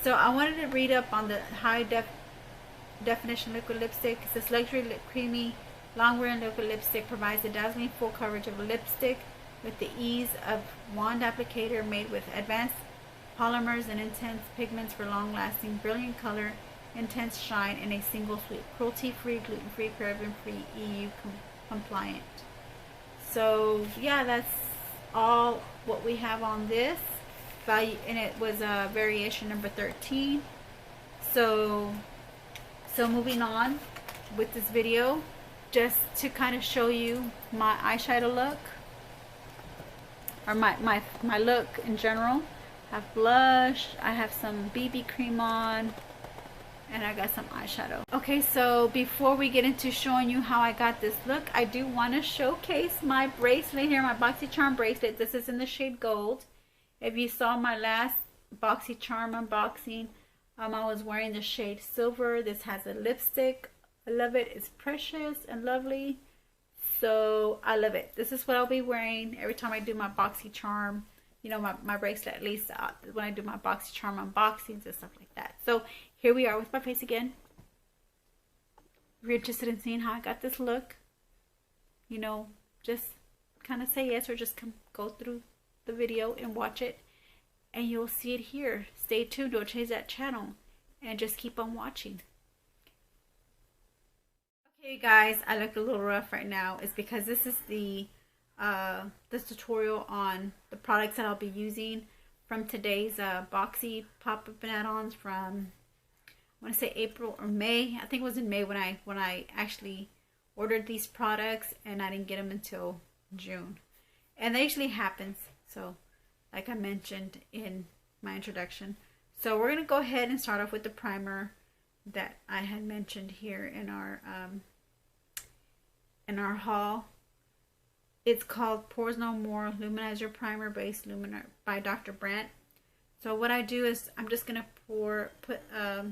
So I wanted to read up on the high definition liquid lipstick. It says luxury creamy long wearing liquid lipstick provides the dazzling full coverage of a lipstick with the ease of wand applicator, made with advanced polymers and intense pigments for long lasting brilliant color, intense shine in a single sweep. Cruelty free, gluten free, paraben free, EU compliant. So yeah, that's all what we have on this value, and it was variation number 13. So moving on with this video, just to kind of show you my eyeshadow look, or my look in general. I have blush, I have some BB cream on, and I got some eyeshadow. Okay, so before we get into showing you how I got this look, I do want to showcase my bracelet here, my BoxyCharm bracelet. This is in the shade gold. If you saw my last BoxyCharm unboxing, I was wearing the shade silver. This has a lipstick. I love it. It's precious and lovely. So I love it. This is what I'll be wearing every time I do my BoxyCharm, you know, my bracelet, at least when I do my BoxyCharm unboxings and stuff like that. So here we are with my face again. If you're interested in seeing how I got this look, you know, just kind of say yes, or just go through the video and watch it, and you'll see it here. Stay tuned, don't change that channel, and just keep on watching. Okay guys, I look a little rough right now. It's because this is the this tutorial on the products that I'll be using from today's Boxy pop-up and add-ons from, I want to say April or May. I think it was in May when I actually ordered these products, and I didn't get them until June. And that usually happens. So like I mentioned in my introduction. So we're going to go ahead and start off with the primer that I had mentioned here in our haul. It's called Pores No More Luminizer Primer Base Luminer by Dr. Brandt. So what I do is I'm just going to put a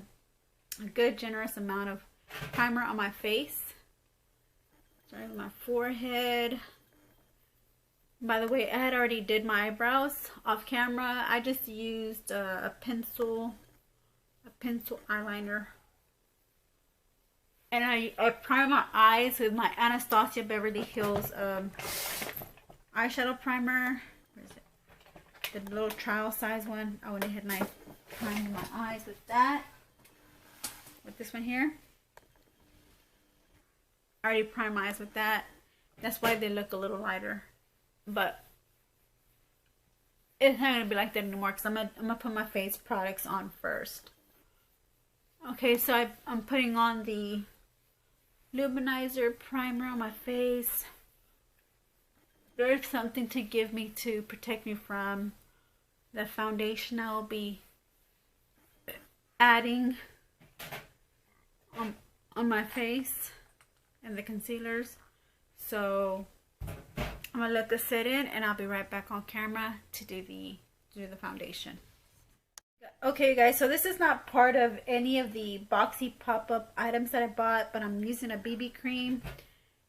good generous amount of primer on my face. Starting with my forehead. By the way, I had already did my eyebrows off camera. I just used a pencil eyeliner. And I prime my eyes with my Anastasia Beverly Hills eyeshadow primer. Where is it? The little trial size one. I went ahead and I primed my eyes with that. With this one here. I already primed my eyes with that. That's why they look a little lighter. But it's not going to be like that anymore because I'm gonna put my face products on first. Okay, so I'm putting on the luminizer primer on my face. There's something to give me to protect me from the foundation I'll be adding on my face and the concealers. So I'm gonna let this set in, and I'll be right back on camera to do the foundation. Okay guys, so this is not part of any of the Boxy pop-up items that I bought, but I'm using a BB cream.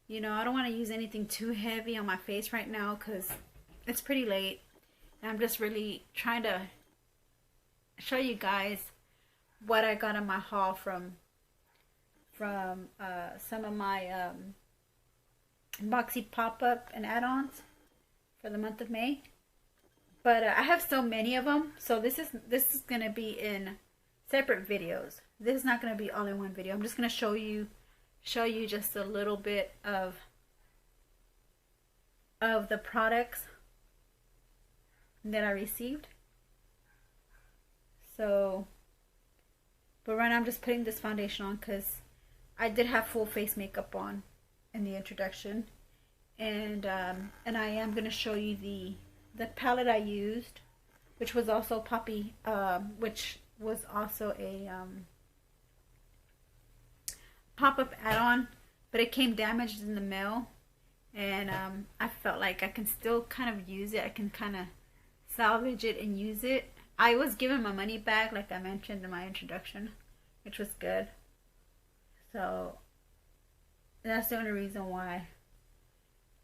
You know, I don't want to use anything too heavy on my face right now because it's pretty late. And I'm just really trying to show you guys what I got in my haul from some of my Boxy pop-up and add-ons for the month of May. But I have so many of them, so this is gonna be in separate videos. This is not gonna be all in one video. I'm just gonna show you just a little bit of the products that I received. So, but right now I'm just putting this foundation on because I did have full face makeup on in the introduction, and I am gonna show you the palette I used, which was also Poppy, which was also a pop-up add-on, but it came damaged in the mail, and I felt like I can still kind of use it. I can kind of salvage it and use it. I was given my money back, like I mentioned in my introduction, which was good. So that's the only reason why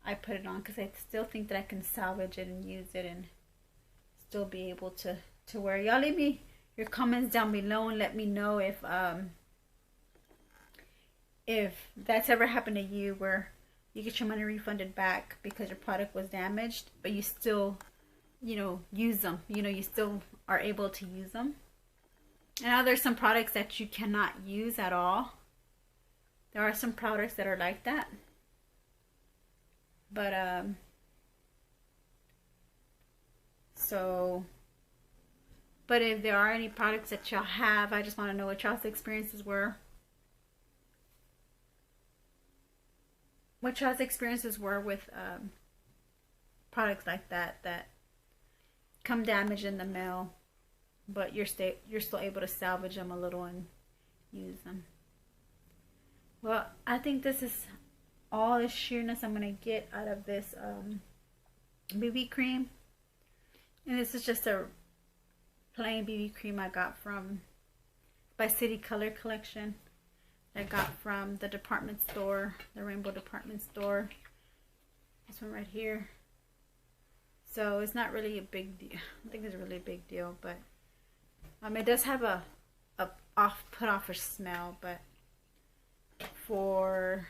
I put it on, because I still think that I can salvage it and use it and still be able to wear. Y'all leave me your comments down below and let me know if that's ever happened to you, where you get your money refunded back because your product was damaged, but you still, you know, use them. You know, you still are able to use them. And now there's some products that you cannot use at all. There are some products that are like that. But but if there are any products that y'all have, I just want to know what y'all's experiences were. What y'all's experiences were with products like that come damaged in the mail, but you're still able to salvage them a little and use them. Well, I think this is all the sheerness I'm gonna get out of this BB cream, and this is just a plain BB cream I got by City Color Collection. I got from the department store, the Rainbow department store. This one right here. So it's not really a big deal. I think it's a really big deal, but it does have a put-offer smell, but for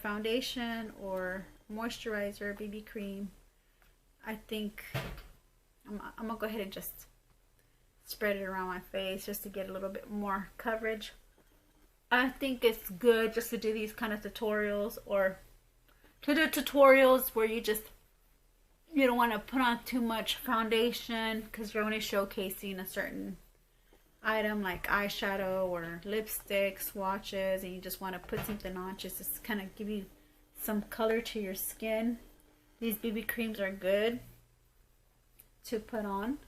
foundation or moisturizer, BB cream, I think I'm gonna go ahead and just spread it around my face just to get a little bit more coverage. I think it's good just to do these kind of tutorials, or to do tutorials where you don't want to put on too much foundation because you're only showcasing a certain item like eyeshadow or lipstick swatches, and you just want to put something on just to kind of give you some color to your skin. These BB creams are good to put on.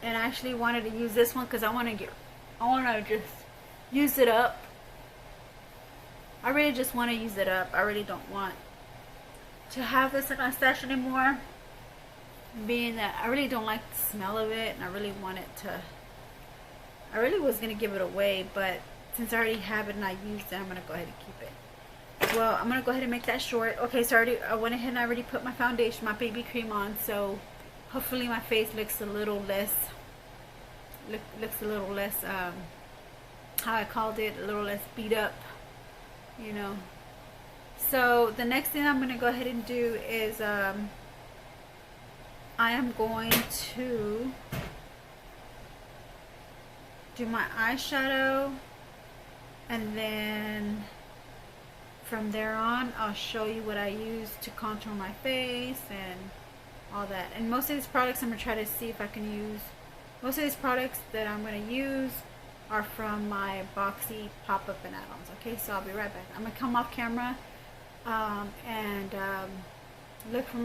And I actually wanted to use this one because I want to just use it up. I really just want to use it up. I really don't want to have this in my stash anymore, being that I really don't like the smell of it, and I really was going to give it away, but since I already have it and I used it, I'm going to go ahead and keep it. Well, I'm going to go ahead and make that short. Okay, so I went ahead and I already put my foundation, my BB cream on, so hopefully my face looks a little less, how I called it, a little less beat up, you know. So the next thing I'm going to go ahead and do is I am going to do my eyeshadow, and then from there on I'll show you what I use to contour my face and all that. And most of these products I'm going to try to see if I can use. Most of these products that I'm going to use are from my Boxy pop-up and add-ons. Okay, so I'll be right back. I'm going to come off camera and look for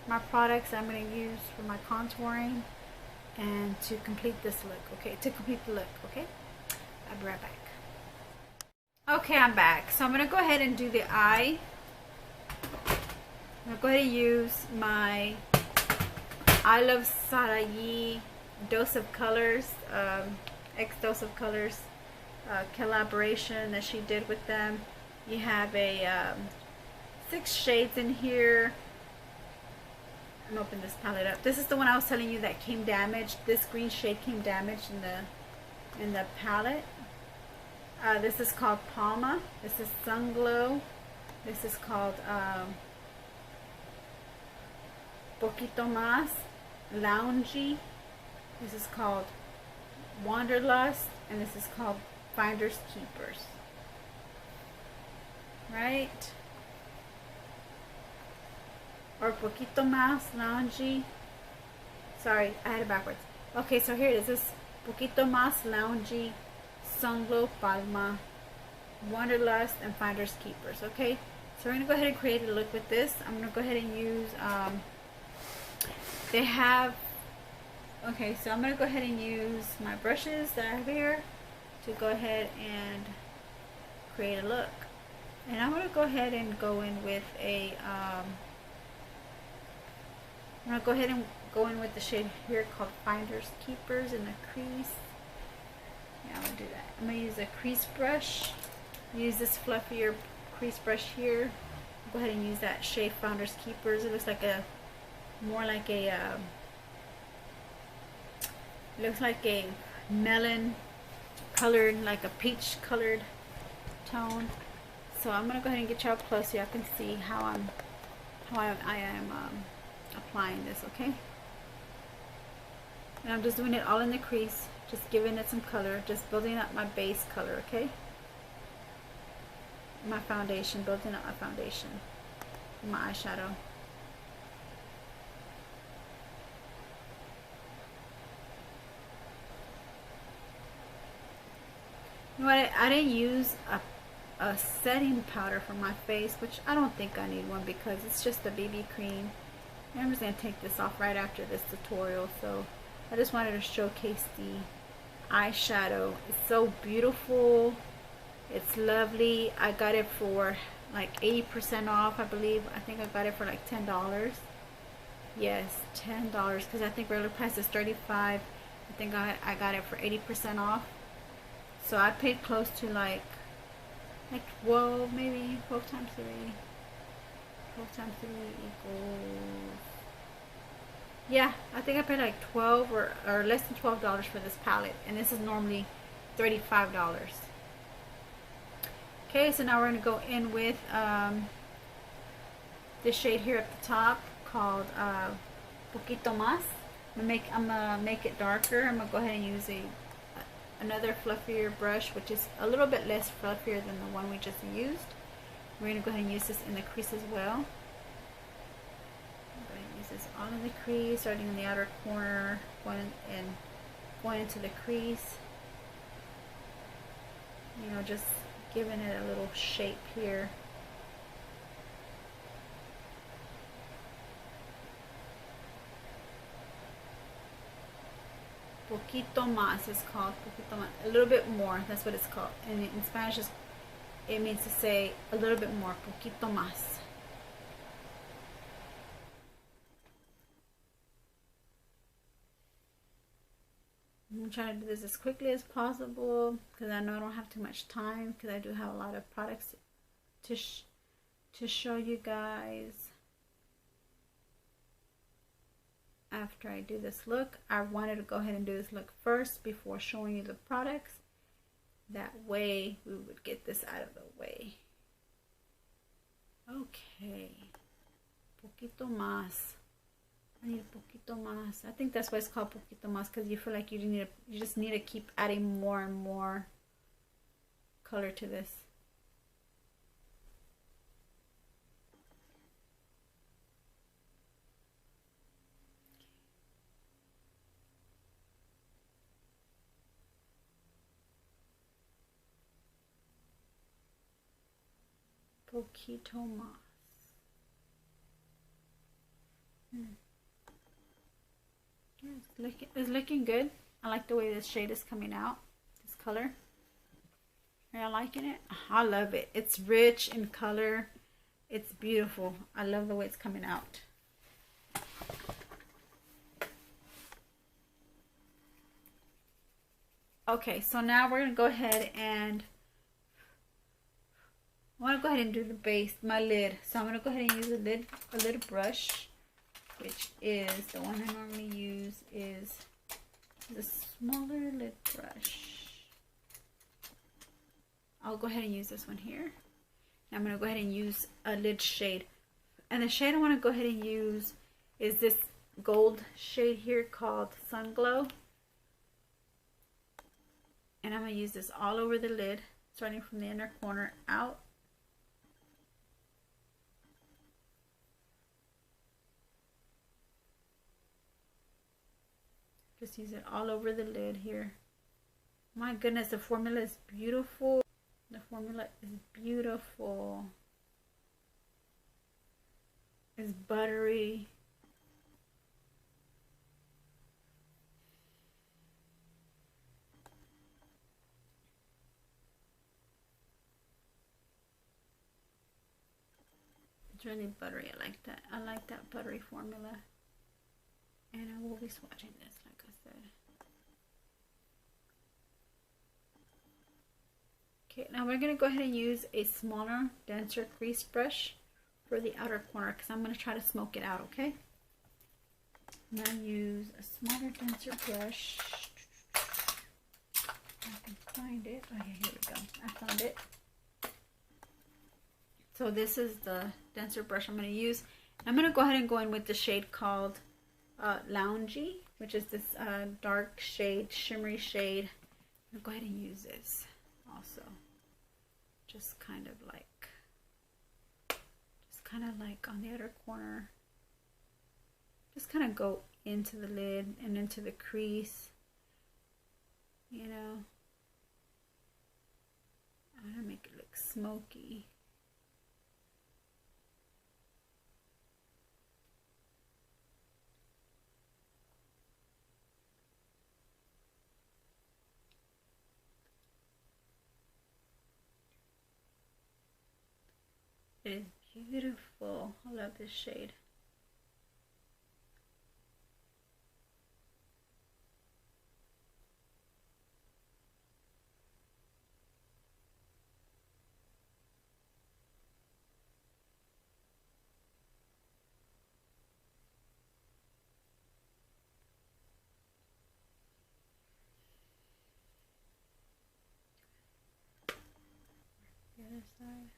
my products I'm going to use for my contouring and to complete this look. Okay, to complete the look. Okay, I'll be right back. Okay, I'm back. So I'm going to go ahead and do the eye. I'm going to go ahead and use my I Love Sarayi Dose of Colors, X Dose of Colors collaboration that she did with them. You have a 6 shades in here. I'm gonna open this palette up. This is the one I was telling you that came damaged. This green shade came damaged in the palette. This is called Palma. This is Sun Glow. This is called Poquito Más Loungy. This is called Wanderlust, and this is called Finders Keepers. Right? Or Poquito Más Loungy. Sorry, I had it backwards. Okay, so here it is. This is Poquito Más Loungy, Sun Glow, Palma, Wanderlust, and Finders Keepers. Okay, so we're gonna go ahead and create a look with this. I'm gonna go ahead and use they have, okay, so I'm gonna go ahead and use my brushes that I have here to go ahead and create a look. And I'm gonna go ahead and go in with a I'm gonna go ahead and go in with the shade here called Finders Keepers in the crease. Yeah, I'm gonna do that. I'm gonna use a crease brush. Use this fluffier crease brush here. Go ahead and use that shade Finders Keepers. It looks like a more like a looks like a melon colored, like a peach colored tone. So I'm gonna go ahead and get y'all close so y'all can see how I am applying this. Okay, and I'm just doing it all in the crease, just giving it some color, just building up my base color. Okay, my foundation, building up my foundation, my eyeshadow. You know what, I didn't use a setting powder for my face, which I don't think I need one because it's just a BB cream. And I'm just going to take this off right after this tutorial. So I just wanted to showcase the eyeshadow. It's so beautiful. It's lovely. I got it for like 80% off, I believe. I think I got it for like $10. Yes, $10, because I think regular price is $35. I think I got it for 80% off. So I paid close to like 12, maybe 12 times 3. 12 times 3 equals, yeah, I think I paid like 12 or less than $12 for this palette, and this is normally $35. Okay, so now we're going to go in with this shade here at the top called Poquito Más. I'm gonna make it darker. I'm gonna go ahead and use another fluffier brush, which is a little bit less fluffier than the one we just used. We're going to go ahead and use this in the crease as well. I'm going to use this all in the crease, starting in the outer corner, going into the crease. You know, just giving it a little shape here. Poquito más is called. Poquito más. A little bit more. That's what it's called. And in Spanish, it means to say a little bit more. Poquito más. I'm trying to do this as quickly as possible because I know I don't have too much time, because I do have a lot of products to show you guys. After I do this look, I wanted to go ahead and do this look first before showing you the products. That way we would get this out of the way. Okay. Poquito más. I need a poquito más. I think that's why it's called poquito más, because you feel like you just need to keep adding more and more color to this. Poquito más. It's looking good. I like the way this shade is coming out. This color. Are y'all liking it? I love it. It's rich in color. It's beautiful. I love the way it's coming out. Okay, so now we're gonna go ahead and I want to go ahead and do the base, my lid. So I'm gonna go ahead and use a lid brush, which is the one I normally use is the smaller lid brush. I'll go ahead and use this one here. And I'm gonna go ahead and use a lid shade, and the shade I want to go ahead and use is this gold shade here called Sun Glow. And I'm going to use this all over the lid, starting from the inner corner out. Just use it all over the lid here. My goodness, the formula is beautiful. The formula is beautiful. It's buttery. It's really buttery. I like that. I like that buttery formula. And I will be swatching this, like I said. Okay, now we're going to go ahead and use a smaller, denser crease brush for the outer corner because I'm going to try to smoke it out, okay? I'm going to use a smaller, denser brush. I can find it. Oh, yeah, here we go. I found it. So this is the denser brush I'm going to use. I'm going to go ahead and go in with the shade called Loungy, which is this dark shade, shimmery shade. I'm going to go ahead and use this also. Just kind of like on the outer corner. Just kind of go into the lid and into the crease. You know, I'm going to make it look smoky. It is beautiful. I love this shade. The other side.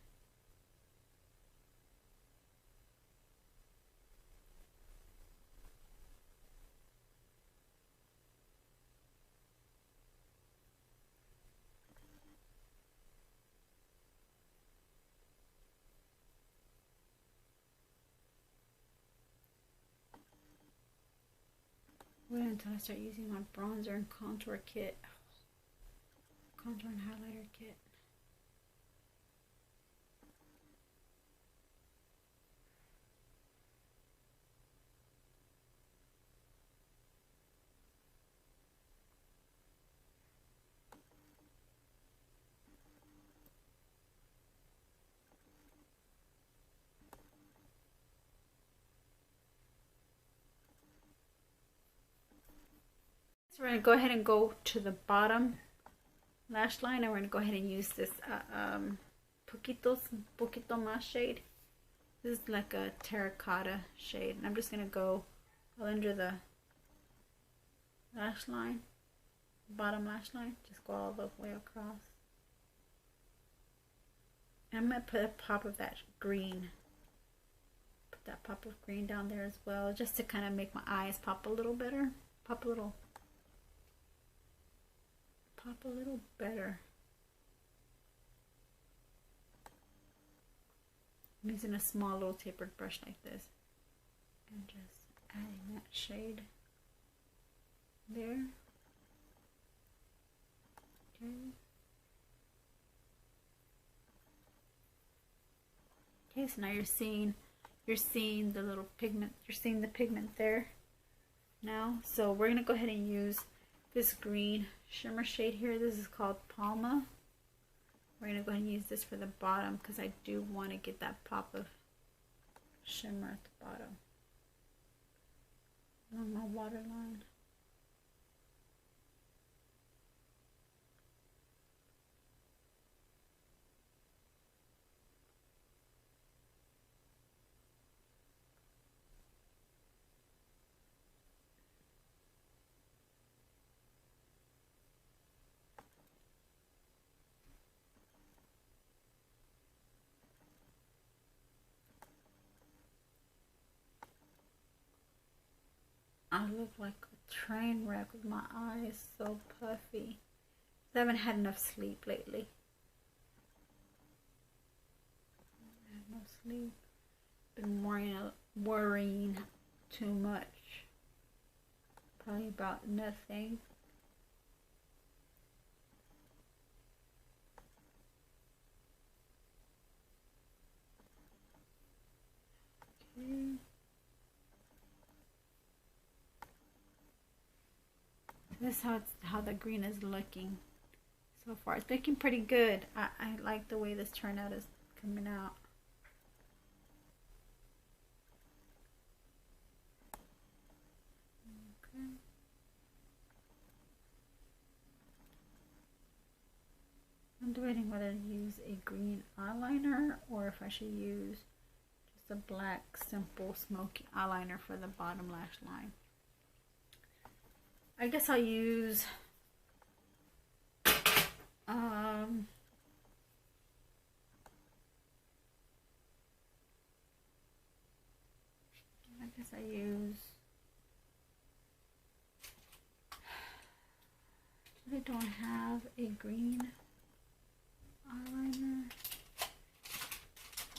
Wait until I start using my bronzer and contour kit. Contour and highlighter kit. So we're going to go ahead and go to the bottom lash line, and we're going to go ahead and use this poquito más shade. This is like a terracotta shade, and I'm just going to go under the lash line, bottom lash line, just go all the way across. And I'm going to put a pop of that green. Put that pop of green down there as well, just to kind of make my eyes pop a little better. Pop a little better. I'm using a small little tapered brush like this and just adding that shade there. Okay. Okay, so now you're seeing the little pigment, you're seeing the pigment there now. So we're gonna go ahead and use this green shimmer shade here. This is called Palma. We're going to go ahead and use this for the bottom because I do want to get that pop of shimmer at the bottom along my waterline. I look like a train wreck with my eyes so puffy. I haven't had enough sleep lately. I had no sleep. Been worrying too much. Probably about nothing. Okay. This is how the green is looking so far. It's looking pretty good. I like the way this turnout is coming out. Okay. I'm debating whether to use a green eyeliner or if I should use just a black simple smoky eyeliner for the bottom lash line. I guess I'll use I don't have a green eyeliner.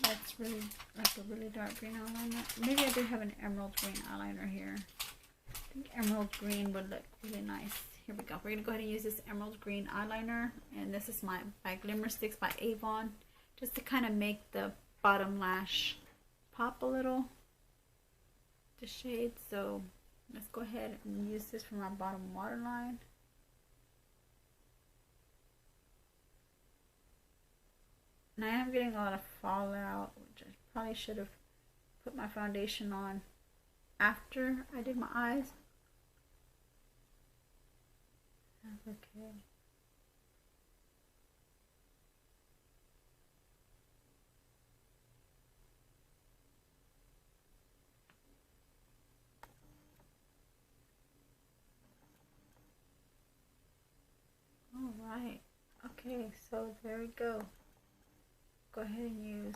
That's really like a really dark green eyeliner. Maybe I do have an emerald green eyeliner here. I think emerald green would look really nice. Here we go. We're going to go ahead and use this emerald green eyeliner. And this is by Glimmer Sticks by Avon. Just to kind of make the bottom lash pop a little. The shade. So let's go ahead and use this for my bottom waterline. And I am getting a lot of fallout, which I probably should have put my foundation on after I did my eyes. That's okay. All right. Okay, so there we go. Go ahead and use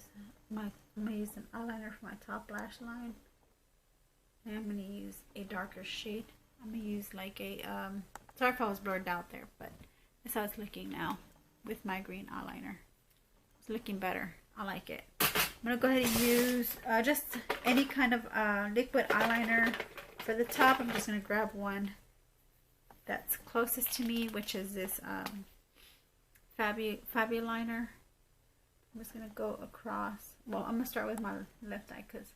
I'm gonna use an eyeliner for my top lash line. And I'm gonna use a darker shade. I'm gonna use like a sorry if I was blurred out there, but that's how it's looking now with my green eyeliner. It's looking better. I like it. I'm gonna go ahead and use just any kind of liquid eyeliner for the top. I'm just gonna grab one that's closest to me, which is this Fabuliner. I'm just going to go across. Well, I'm going to start with my left eye because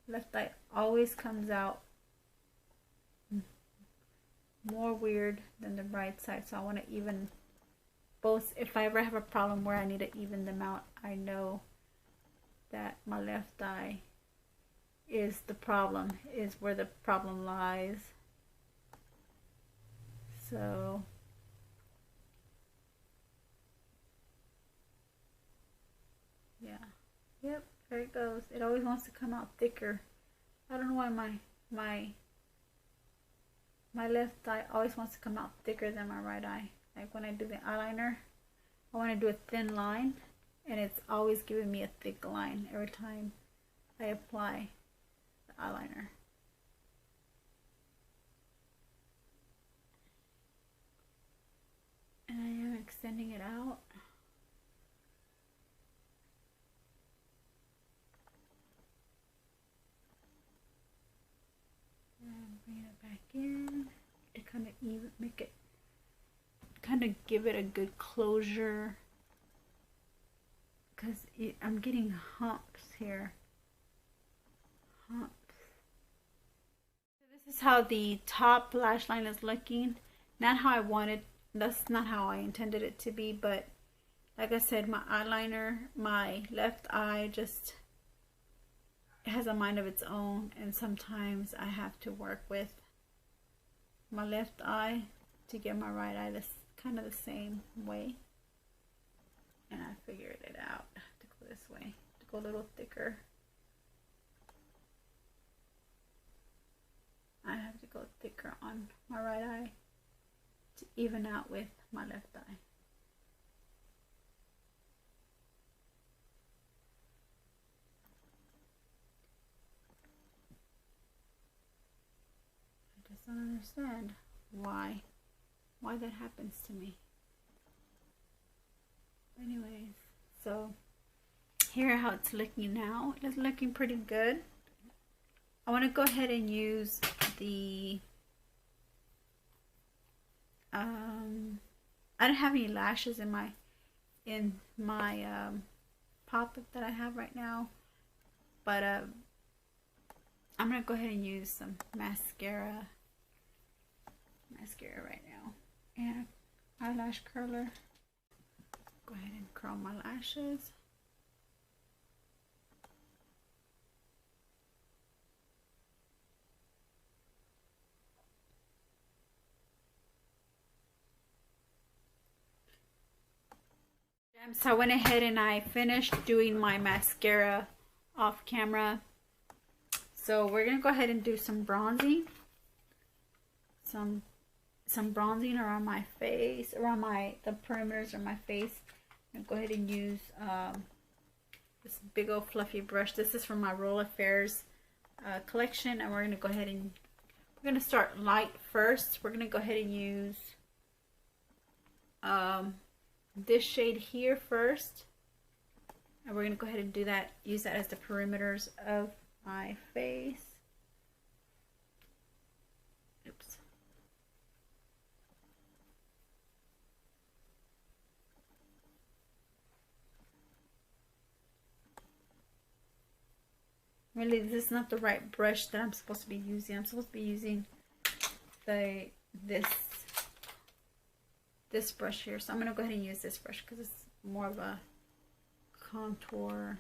left eye always comes out more weird than the right side. So I want to even both. If I ever have a problem where I need to even them out, I know that my left eye is the problem, is where the problem lies. So yeah, yep, there it goes. It always wants to come out thicker. I don't know why my left eye always wants to come out thicker than my right eye. Like when I do the eyeliner, I want to do a thin line, and it's always giving me a thick line every time I apply the eyeliner. And I am extending it out. Bring it back in to kind of even make it, kind of give it a good closure, because I'm getting humps here. Humps. So this is how the top lash line is looking. Not how I wanted. That's not how I intended it to be. But like I said, my eyeliner, my left eye just has a mind of its own, and sometimes I have to work with my left eye to get my right eye this kind of the same way, and I figured it out to go this way, to go a little thicker. I have to go thicker on my right eye to even out with my left eye. don't understand why that happens to me. Anyways, so here how it's looking now. It's looking pretty good. I want to go ahead and use the I don't have any lashes in my pop-up that I have right now, but I'm gonna go ahead and use some mascara right now and eyelash curler. Go ahead and curl my lashes. So I went ahead and I finished doing my mascara off camera. So we're gonna go ahead and do some bronzing. Some bronzing around my face, around the perimeters of my face. I'm gonna go ahead and use this big old fluffy brush. This is from my Roll Affairs collection, and we're gonna go ahead and we're gonna start light first. We're gonna go ahead and use this shade here first, and we're gonna go ahead and do that. Use that as the perimeters of my face. Oops. Really, this is not the right brush that I'm supposed to be using. I'm supposed to be using this brush here. So I'm going to go ahead and use this brush because it's more of a contour.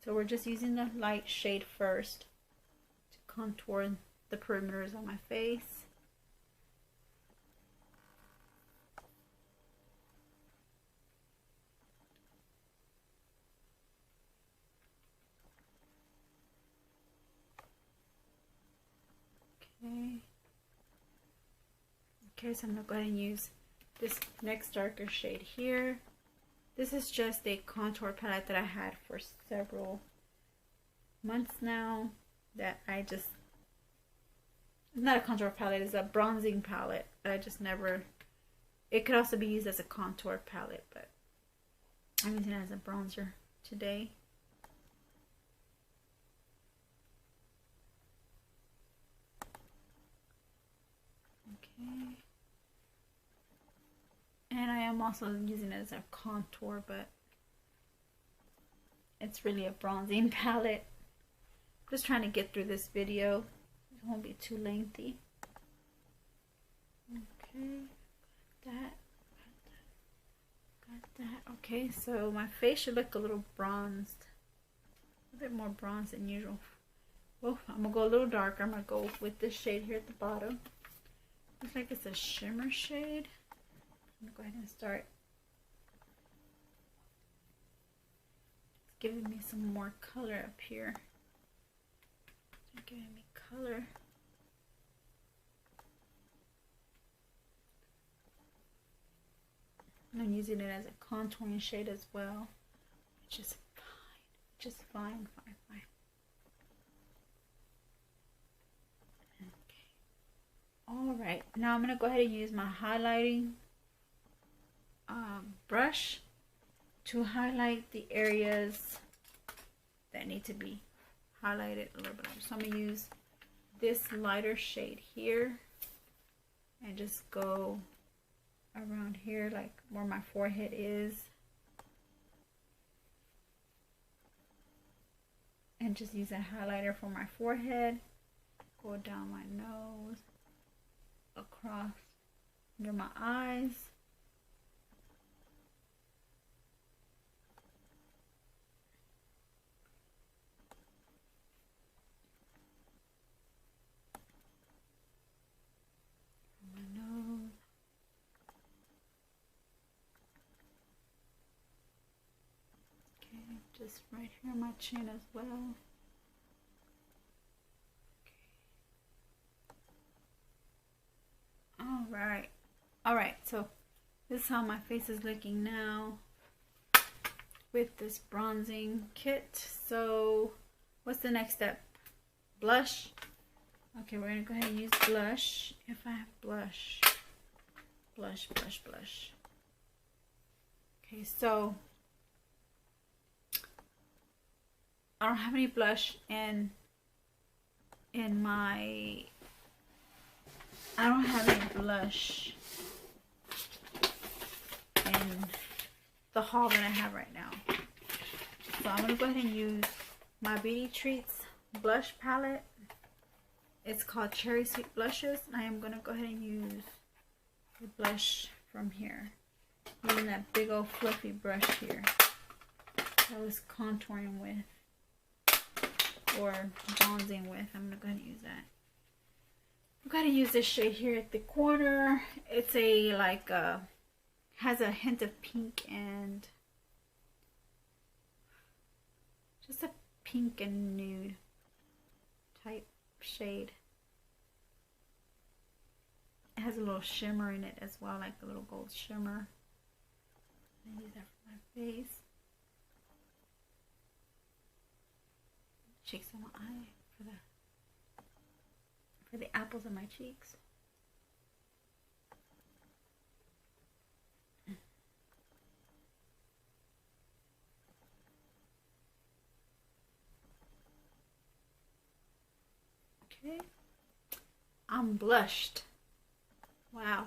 So we're just using the light shade first to contour the perimeters on my face. Okay, so I'm going to go ahead and use this next darker shade here. This is just a contour palette that I had for several months now that I just, it's not a contour palette, it's a bronzing palette, but I just never, it could also be used as a contour palette, but I'm using it as a bronzer today. Okay. And I am also using it as a contour, but it's really a bronzing palette. I'm just trying to get through this video. It won't be too lengthy. Okay, got that. Okay, so my face should look a little bronzed. A bit more bronzed than usual. Well, I'm going to go a little darker. I'm going to go with this shade here at the bottom. Looks like it's a shimmer shade. I'm going to go ahead and start. It's giving me some more color up here. It's giving me color. And I'm using it as a contouring shade as well. Which is fine. Just fine. Okay. Alright, now I'm going to go ahead and use my highlighting brush to highlight the areas that need to be highlighted a little bit. So I'm going to use this lighter shade here and just go around here, like where my forehead is, and just use a highlighter for my forehead, go down my nose, across under my eyes, my nose, okay, just right here on my chin as well. Alright, so this is how my face is looking now with this bronzing kit. So what's the next step? Blush. Okay, we're gonna go ahead and use blush. If I have blush. Blush. Okay, so I don't have any blush in my, I don't have any blush in the haul that I have right now. So I'm gonna go ahead and use my Beauty Treats blush palette. It's called Cherry Sweet Blushes, and I am gonna go ahead and use the blush from here, using that big old fluffy brush here that I was contouring with or bronzing with. I'm gonna go ahead and use that. I'm gonna use this shade here at the corner. It's a like has a hint of pink and just a pink and nude type shade. It has a little shimmer in it as well, like a little gold shimmer. I use that for my face. Cheeks on my eye for the apples of my cheeks. Okay, I'm blushed. Wow,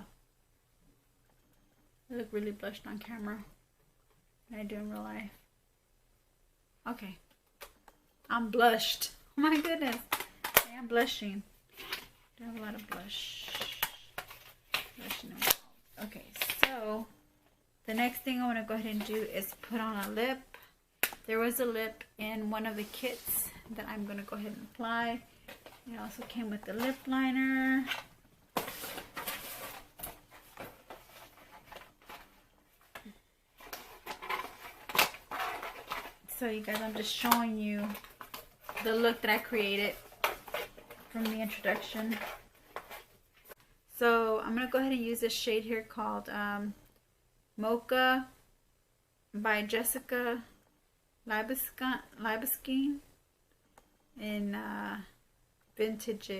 I look really blushed on camera than I do in real life. Okay, I'm blushed. Oh my goodness, I am blushing. I have a lot of blush. Okay, so the next thing I want to go ahead and do is put on a lip. There was a lip in one of the kits that I'm going to go ahead and apply. It also came with the lip liner. So you guys, I'm just showing you the look that I created from the introduction. So I'm going to go ahead and use this shade here called Mocha by Jessica Libeskind. And Vintage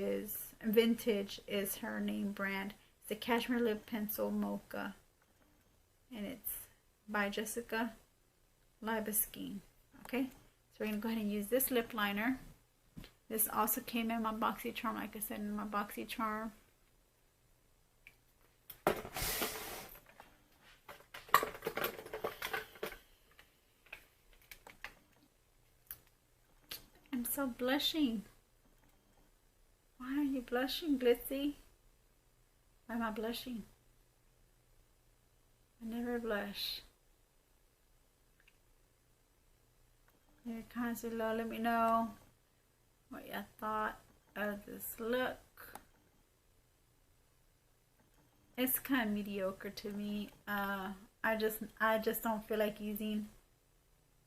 is her name brand. It's a cashmere lip pencil mocha, and it's by Jessica Libeskind. Okay, so we're gonna go ahead and use this lip liner. This also came in my Boxy charm, like I said, in my Boxy charm. I'm so blushing. Why are you blushing, Glitzy? Why am I blushing? I never blush. In your comments below, let me know what you thought of this look. It's kind of mediocre to me. I just don't feel like using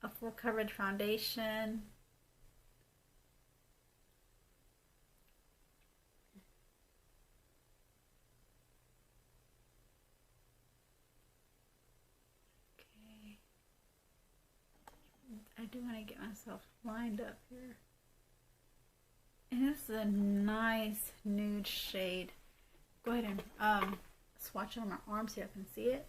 a full coverage foundation. I do want to get myself lined up here. And this is a nice nude shade. Go ahead and swatch it on my arm so you can see it.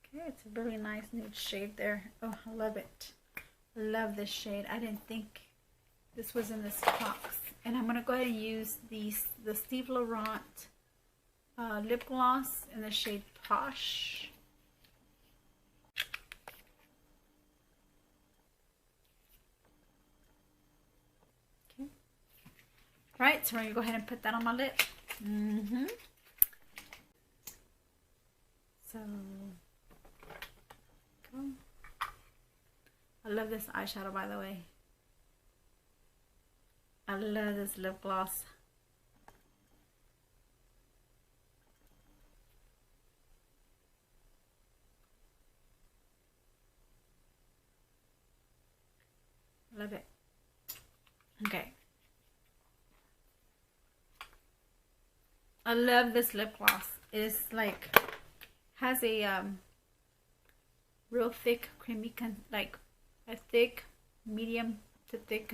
Okay, it's a really nice nude shade there. Oh, I love it. I love this shade. I didn't think this was in this box. And I'm going to go ahead and use the Steve Laurent lip gloss in the shade Posh. Okay. Right, so we're going to go ahead and put that on my lip. So, go. I love this eyeshadow, by the way. I love this lip gloss. Love it. Okay. I love this lip gloss. It's like has a real thick, creamy, like a thick, medium to thick,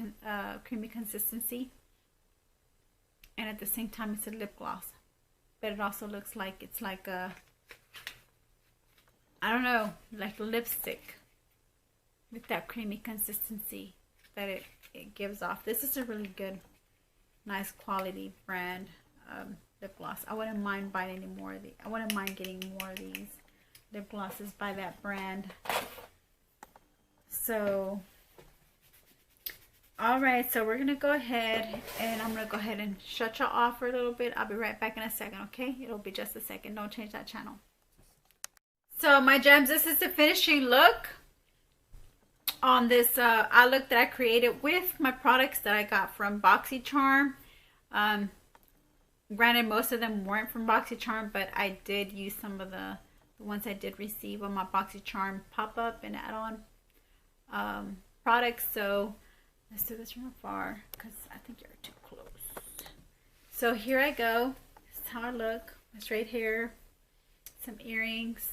creamy consistency. And at the same time, it's a lip gloss. But it also looks like it's like a, I don't know, like lipstick with that creamy consistency that it gives off. This is a really good, nice quality brand lip gloss. I wouldn't mind buying any more of these. I wouldn't mind getting more of these lip glosses by that brand. So, alright, so we're going to go ahead and I'm going to go ahead and shut y'all off for a little bit. I'll be right back in a second, okay? It'll be just a second. Don't change that channel. So, my gems, this is the finishing look on this eye look that I created with my products that I got from BoxyCharm. Granted, most of them weren't from BoxyCharm, but I did use some of the ones I did receive on my BoxyCharm pop-up and add-on products. So let's do this from afar because I think you're too close. So here I go. This is how I look. My straight hair, some earrings.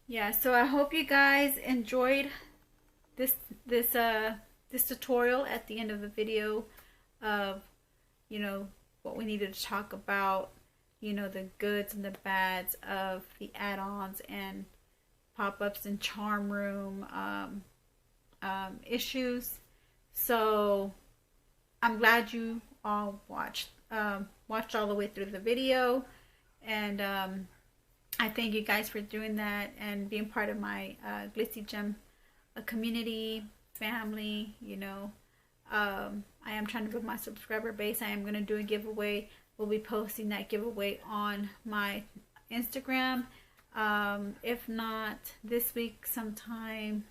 Yeah, so I hope you guys enjoyed this tutorial at the end of the video of, you know, what we needed to talk about, you know, the goods and the bads of the add-ons and pop-ups and charm room issues. So I'm glad you all watched all the way through the video, and I thank you guys for doing that and being part of my glitzzygem community family. You know, I am trying to build my subscriber base. I am going to do a giveaway. We'll be posting that giveaway on my Instagram. If not this week sometime,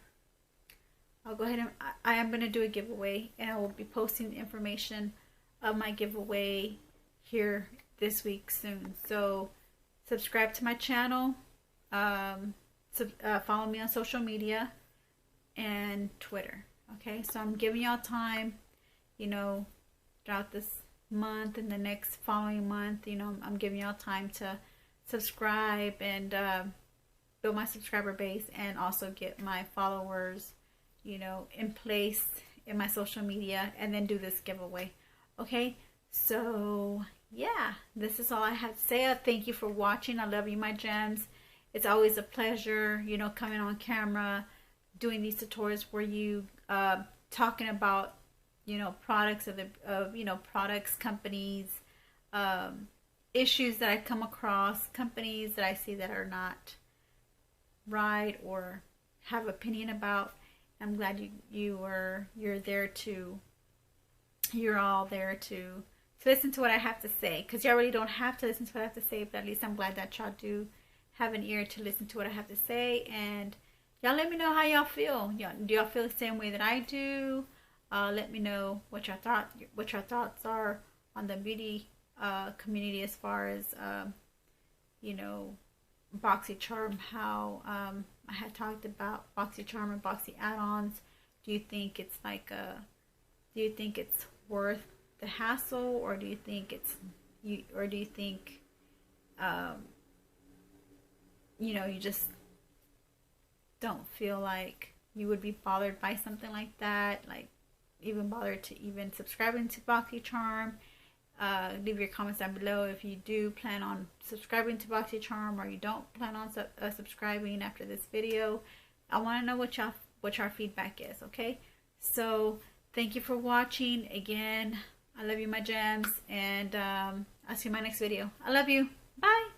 I'll go ahead and I am going to do a giveaway, and I will be posting the information of my giveaway here this week soon. So subscribe to my channel, follow me on social media and Twitter. Okay, so I'm giving y'all time, you know, throughout this month and the next following month. You know, I'm giving y'all time to subscribe and build my subscriber base, and also get my followers, you know, in place in my social media, and then do this giveaway. Okay, so yeah, this is all I have to say. I thank you for watching. I love you, my gems. It's always a pleasure, you know, coming on camera, doing these tutorials where you talking about, you know, products of you know, products, companies, issues that I come across, companies that I see that are not right or have opinion about. I'm glad you're there to, you're all there to listen to what I have to say, because y'all really don't have to listen to what I have to say, but at least I'm glad that y'all do have an ear to listen to what I have to say. And y'all let me know how y'all feel. Do y'all feel the same way that I do? Let me know what your thoughts are on the beauty community, as far as you know, BoxyCharm, how I had talked about BoxyCharm and Boxy add-ons. Do you think it's like do you think it's worth the hassle, or do you think it's you know, you just don't feel like you would be bothered by something like that, like even bothered to even subscribing to BoxyCharm? Leave your comments down below if you do plan on subscribing to BoxyCharm, or you don't plan on subscribing after this video. I want to know what your feedback is. Okay, so thank you for watching again. I love you, my gems, and I'll see you in my next video. I love you. Bye.